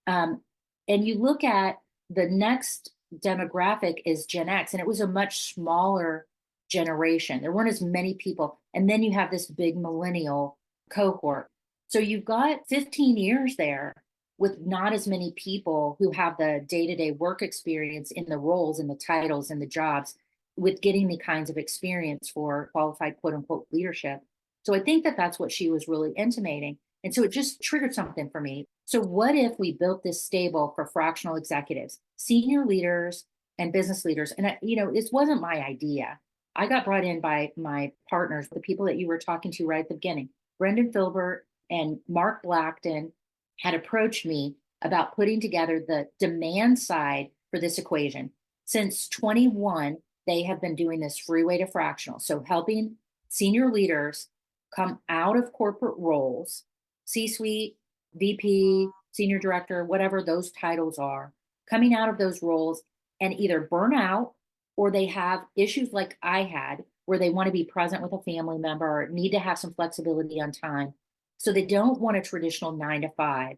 And you look at the next demographic is Gen X, and it was a much smaller generation. There weren't as many people. And then you have this big millennial cohort. So you've got 15 years there with not as many people who have the day-to-day work experience in the roles and the titles and the jobs with getting the kinds of experience for qualified quote unquote leadership. So I think that that's what she was really intimating. And so it just triggered something for me. So what if we built this stable for fractional executives, senior leaders and business leaders? And, this wasn't my idea. I got brought in by my partners, the people that you were talking to right at the beginning. Brendan Filbert and Mark Blackton had approached me about putting together the demand side for this equation. Since 21, they have been doing this freeway to fractional. So helping senior leaders come out of corporate roles, C-suite, VP, senior director, whatever those titles are, coming out of those roles and either burn out or they have issues like I had where they want to be present with a family member or need to have some flexibility on time. So they don't want a traditional 9 to 5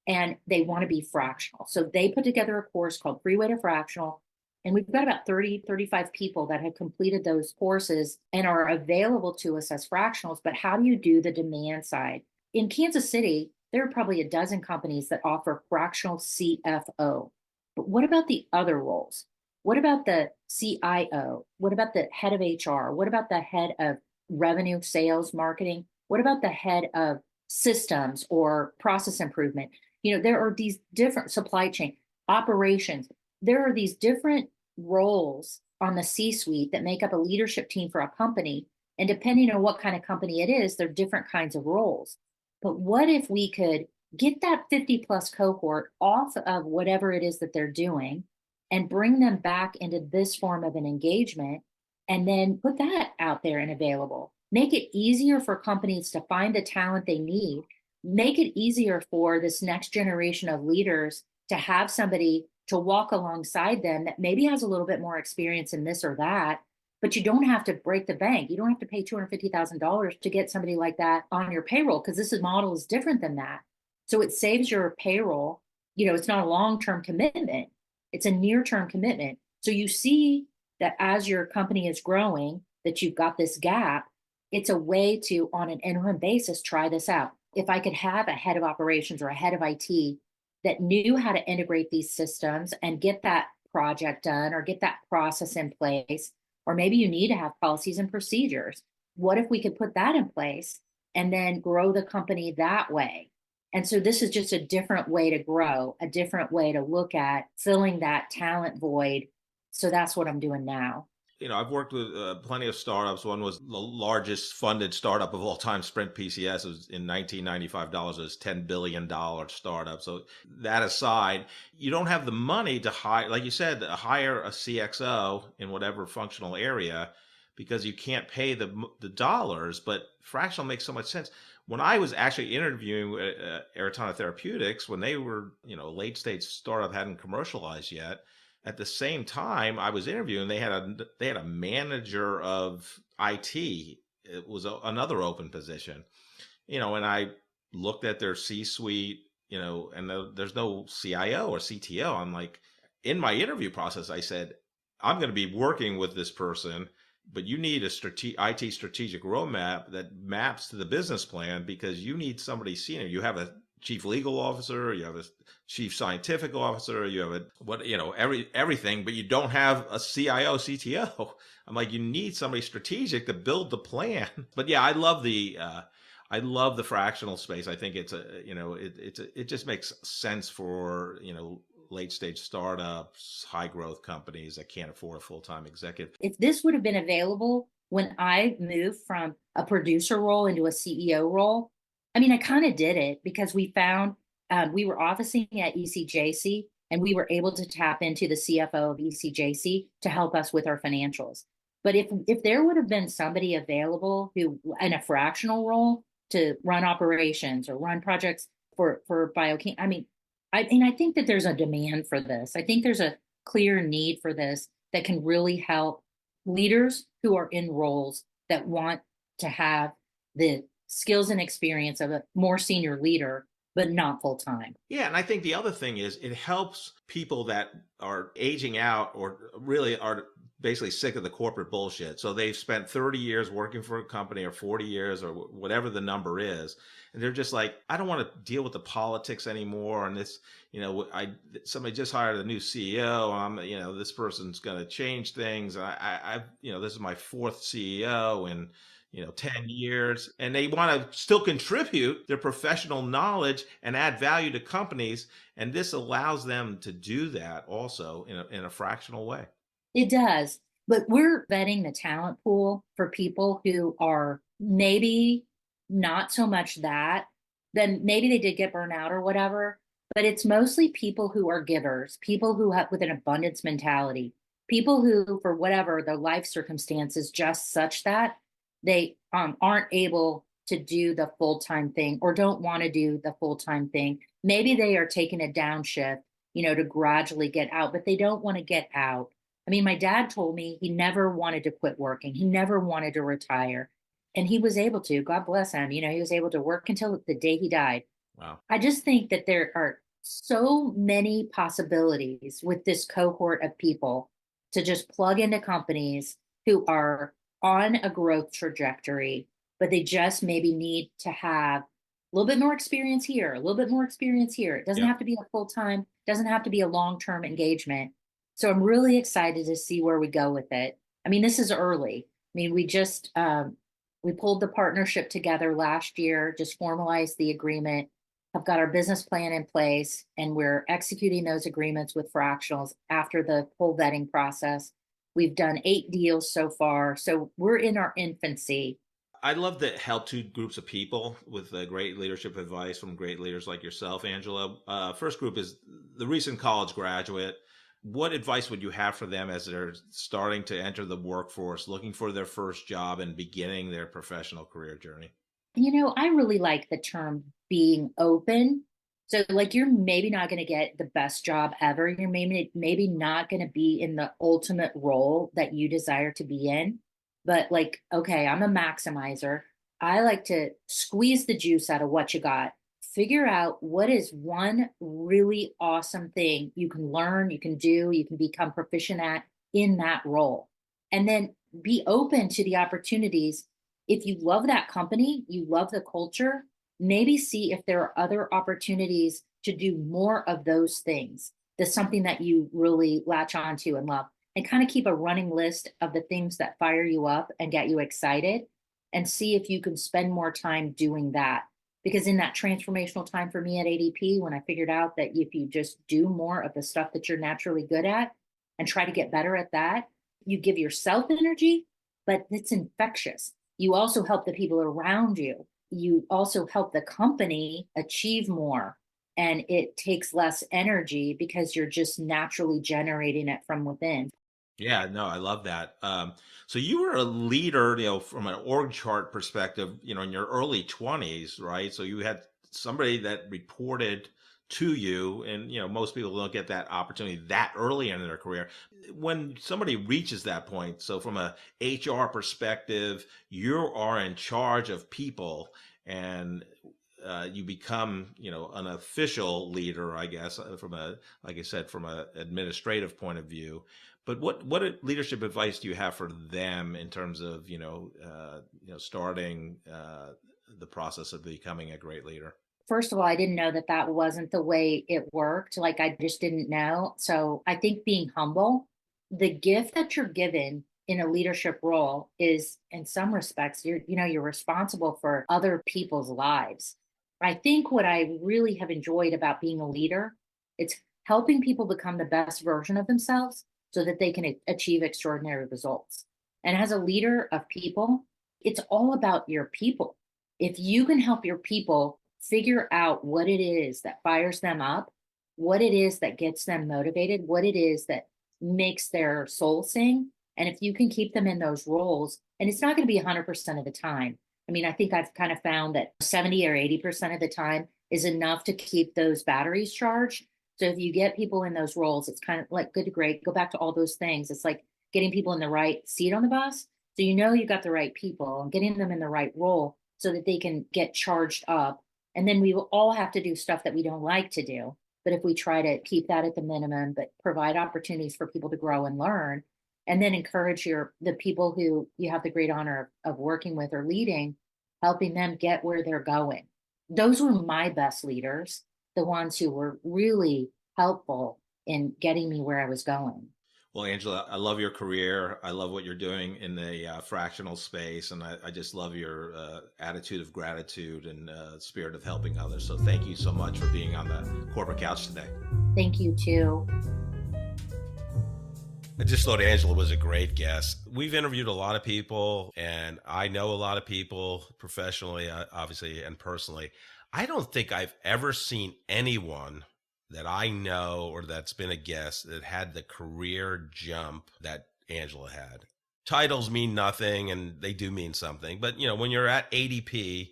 and they want to be fractional. So they put together a course called Freeway to Fractional. And we've got about 30, 35 people that have completed those courses and are available to us as fractionals. But how do you do the demand side? In Kansas City, there are probably a dozen companies that offer fractional CFO. But what about the other roles? What about the CIO? What about the head of HR? What about the head of revenue, sales, marketing? What about the head of systems or process improvement? There are these different supply chain operations. There are these different roles on the C-suite that make up a leadership team for a company. And depending on what kind of company it is, there are different kinds of roles. But what if we could get that 50 plus cohort off of whatever it is that they're doing and bring them back into this form of an engagement and then put that out there and available? Make it easier for companies to find the talent they need. Make it easier for this next generation of leaders to have somebody to walk alongside them that maybe has a little bit more experience in this or that, but you don't have to break the bank. You don't have to pay $250,000 to get somebody like that on your payroll because this model is different than that. So it saves your payroll. It's not a long-term commitment. It's a near-term commitment. So you see that as your company is growing, that you've got this gap. It's a way to, on an interim basis, try this out. If I could have a head of operations or a head of IT that knew how to integrate these systems and get that project done or get that process in place, or maybe you need to have policies and procedures. What if we could put that in place and then grow the company that way? And so this is just a different way to grow, a different way to look at filling that talent void. So that's what I'm doing now. I've worked with plenty of startups. One was the largest funded startup of all time, Sprint PCS. It was in 1995 dollars. It was $10 billion startup. So that aside, you don't have the money to hire, like you said, hire a CXO in whatever functional area because you can't pay the dollars. But fractional makes so much sense. When I was actually interviewing Aratana Therapeutics, when they were, late stage startup, hadn't commercialized yet. At the same time, I was interviewing. They had a manager of IT. It was another open position, and I looked at their C-suite, and there's no CIO or CTO. I'm like, in my interview process, I said, I'm going to be working with this person, but you need a IT strategic roadmap that maps to the business plan because you need somebody senior. You have a chief legal officer, you have a chief scientific officer, you have everything, but you don't have a CIO, CTO. I'm like, you need somebody strategic to build the plan. But yeah, I love the fractional space. I think it just makes sense for, late stage startups, high growth companies that can't afford a full-time executive. If this would have been available when I moved from a producer role into a CEO role, I kind of did it because we found we were officing at ECJC and we were able to tap into the CFO of ECJC to help us with our financials. But if there would have been somebody available who in a fractional role to run operations or run projects for BioKing, I think that there's a demand for this. I think there's a clear need for this that can really help leaders who are in roles that want to have the skills and experience of a more senior leader, but not full time. Yeah. And I think the other thing is it helps people that are aging out or really are basically sick of the corporate bullshit. So they've spent 30 years working for a company or 40 years or whatever the number is. And they're just like, I don't want to deal with the politics anymore. And this, somebody just hired a new CEO. This person's going to change things. This is my fourth CEO and 10 years, and they want to still contribute their professional knowledge and add value to companies. And this allows them to do that also in a fractional way. It does. But we're vetting the talent pool for people who are maybe not so much that, then maybe they did get burned out or whatever, but it's mostly people who are givers, people who have with an abundance mentality, people who, for whatever their life circumstances, just such that they aren't able to do the full-time thing or don't want to do the full-time thing. Maybe they are taking a downshift, to gradually get out, but they don't want to get out. I mean, my dad told me he never wanted to quit working. He never wanted to retire. And he was able to, God bless him, he was able to work until the day he died. Wow. I just think that there are so many possibilities with this cohort of people to just plug into companies who are on a growth trajectory, but they just maybe need to have a little bit more experience here, a little bit more experience here. It doesn't Yeah. have to be a full-time, doesn't have to be a long-term engagement. So I'm really excited to see where we go with it. I mean, this is early. I mean, we pulled the partnership together last year, just formalized the agreement, have got our business plan in place, and we're executing those agreements with fractionals after the whole vetting process. We've done 8 deals so far. So we're in our infancy. I love to help two groups of people with great leadership advice from great leaders like yourself, Angela. First group is the recent college graduate. What advice would you have for them as they're starting to enter the workforce, looking for their first job and beginning their professional career journey? I really like the term being open. So like you're maybe not going to get the best job ever. You're maybe not going to be in the ultimate role that you desire to be in. But like, okay, I'm a maximizer. I like to squeeze the juice out of what you got. Figure out what is one really awesome thing you can learn, you can do, you can become proficient at in that role. And then be open to the opportunities. If you love that company, you love the culture, maybe see if there are other opportunities to do more of those things. That's something that you really latch onto and love. And kind of keep a running list of the things that fire you up and get you excited and see if you can spend more time doing that. Because in that transformational time for me at ADP, when I figured out that if you just do more of the stuff that you're naturally good at and try to get better at that, you give yourself energy, but it's infectious. You also help the people around you. You also help the company achieve more. And it takes less energy because you're just naturally generating it from within. Yeah, no, I love that. So you were a leader, from an org chart perspective, in your early 20s, right? So you had somebody that reported to you, and most people don't get that opportunity that early in their career. When somebody reaches that point, so from a HR perspective, you are in charge of people, and you become, an official leader, I guess, like I said, from an administrative point of view. But what leadership advice do you have for them in terms of starting the process of becoming a great leader? First of all, I didn't know that that wasn't the way it worked. Like I just didn't know. So I think being humble, the gift that you're given in a leadership role is, in some respects, you're responsible for other people's lives. I think what I really have enjoyed about being a leader, it's helping people become the best version of themselves so that they can achieve extraordinary results. And as a leader of people, it's all about your people. If you can help your people figure out what it is that fires them up, what it is that gets them motivated, what it is that makes their soul sing. And if you can keep them in those roles, and it's not going to be 100% of the time. I mean, I think I've kind of found that 70 or 80% of the time is enough to keep those batteries charged. So if you get people in those roles, it's kind of like good to great, go back to all those things. It's like getting people in the right seat on the bus. So you got the right people and getting them in the right role so that they can get charged up. And then we will all have to do stuff that we don't like to do. But if we try to keep that at the minimum, but provide opportunities for people to grow and learn, and then encourage the people who you have the great honor of working with or leading, helping them get where they're going. Those were my best leaders, the ones who were really helpful in getting me where I was going. Well, Angela, I love your career. I love what you're doing in the fractional space. And I just love your attitude of gratitude and spirit of helping others. So thank you so much for being on the Corporate Couch today. Thank you, too. I just thought Angela was a great guest. We've interviewed a lot of people, and I know a lot of people professionally, obviously, and personally. I don't think I've ever seen anyone that I know or that's been a guest that had the career jump that Angela had. Titles mean nothing, and they do mean something. But, when you're at ADP,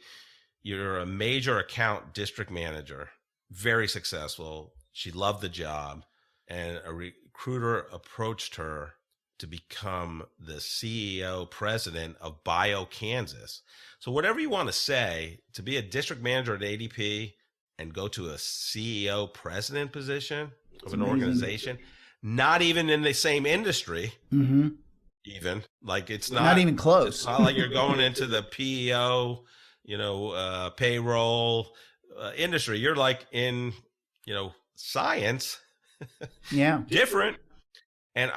you're a major account district manager, very successful. She loved the job, and a recruiter approached her to become the CEO president of BioKansas. So whatever you want to say, to be a district manager at ADP and go to a CEO president position of an organization, not even in the same industry, even like it's not even close. It's not like you're going into the PEO, payroll industry. You're like in, science. Yeah. Different. And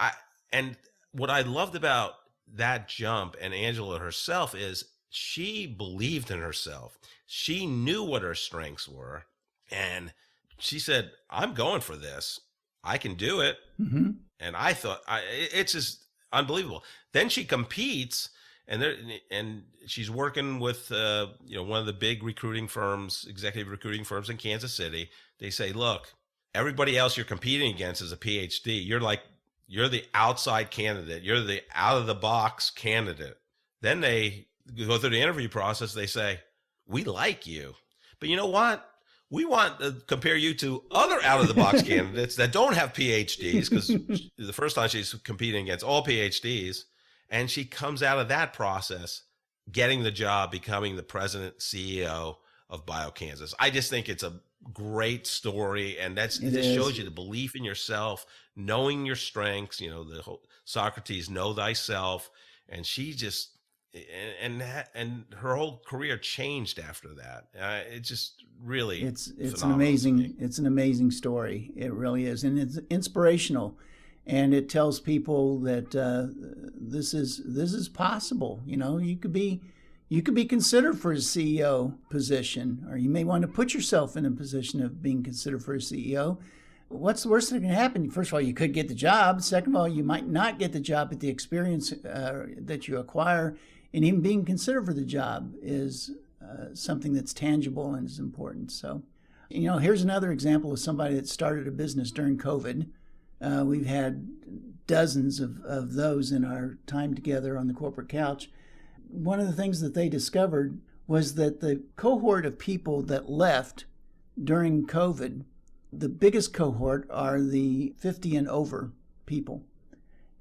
what I loved about that jump and Angela herself is she believed in herself. She knew what her strengths were. And she said, I'm going for this. I can do it. Mm-hmm. And I thought, it's just unbelievable. Then she competes, and she's working with one of the big recruiting firms, executive recruiting firms in Kansas City. They say, look, everybody else you're competing against is a PhD. You're the outside candidate. You're the out of the box candidate. Then they go through the interview process. They say, we like you, but you know what? We want to compare you to other out-of-the-box candidates that don't have PhDs, because the first time she's competing against all PhDs, and she comes out of that process getting the job, becoming the president, CEO of BioKansas. I just think it's a great story, and it just shows you the belief in yourself, knowing your strengths, the whole Socrates, know thyself, and she just... And her whole career changed after that. It just really it's an amazing story. It really is, and it's inspirational, and it tells people that this is possible. You could be considered for a CEO position, or you may want to put yourself in a position of being considered for a CEO. What's the worst that can happen? First of all, you could get the job. Second of all, you might not get the job, but the experience that you acquire and even being considered for the job is something that's tangible and is important. So, here's another example of somebody that started a business during COVID. We've had dozens of those in our time together on the corporate couch. One of the things that they discovered was that the cohort of people that left during COVID, the biggest cohort are the 50 and over people.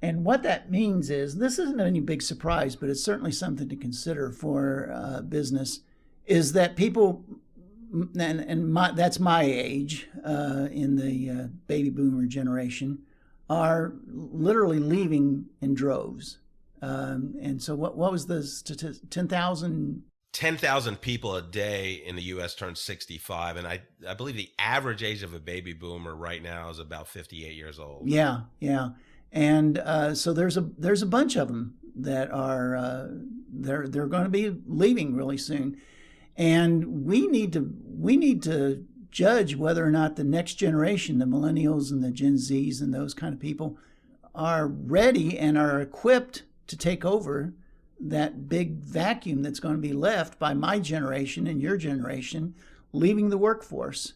And what that means is, this isn't any big surprise, but it's certainly something to consider for business, is that people, that's my age in the baby boomer generation, are literally leaving in droves. And so what was the statistic? 10,000? 10,000 people a day in the U.S. turn 65. And I believe the average age of a baby boomer right now is about 58 years old. Yeah. And so there's a bunch of them that are they're going to be leaving really soon, and we need to judge whether or not the next generation, the millennials and the Gen Zs and those kind of people, are ready and are equipped to take over that big vacuum that's going to be left by my generation and your generation leaving the workforce.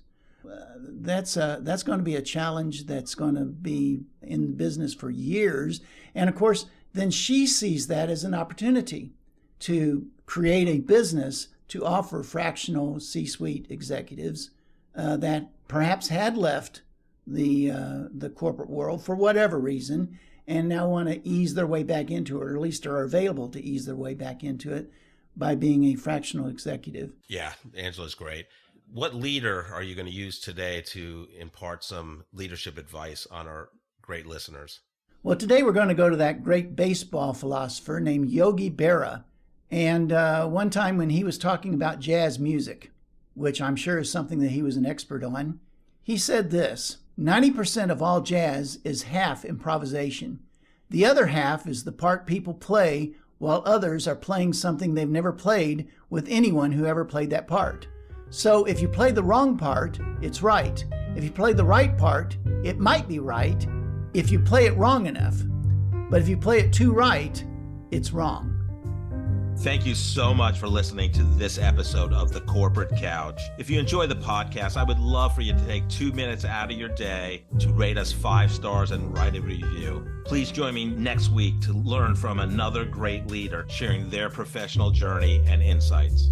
That's going to be a challenge that's going to be in business for years. And of course, then she sees that as an opportunity to create a business to offer fractional C-suite executives that perhaps had left the corporate world for whatever reason and now want to ease their way back into it, or at least are available to ease their way back into it by being a fractional executive. Yeah, Angela's great. What leader are you going to use today to impart some leadership advice on our great listeners? Well, today we're going to go to that great baseball philosopher named Yogi Berra. And one time when he was talking about jazz music, which I'm sure is something that he was an expert on, he said this: 90% of all jazz is half improvisation. The other half is the part people play while others are playing something they've never played with anyone who ever played that part. So if you play the wrong part, it's right. If you play the right part, it might be right if you play it wrong enough. But if you play it too right, it's wrong. Thank you so much for listening to this episode of The Corporate Couch. If you enjoy the podcast, I would love for you to take 2 minutes out of your day to rate us 5 stars and write a review. Please join me next week to learn from another great leader sharing their professional journey and insights.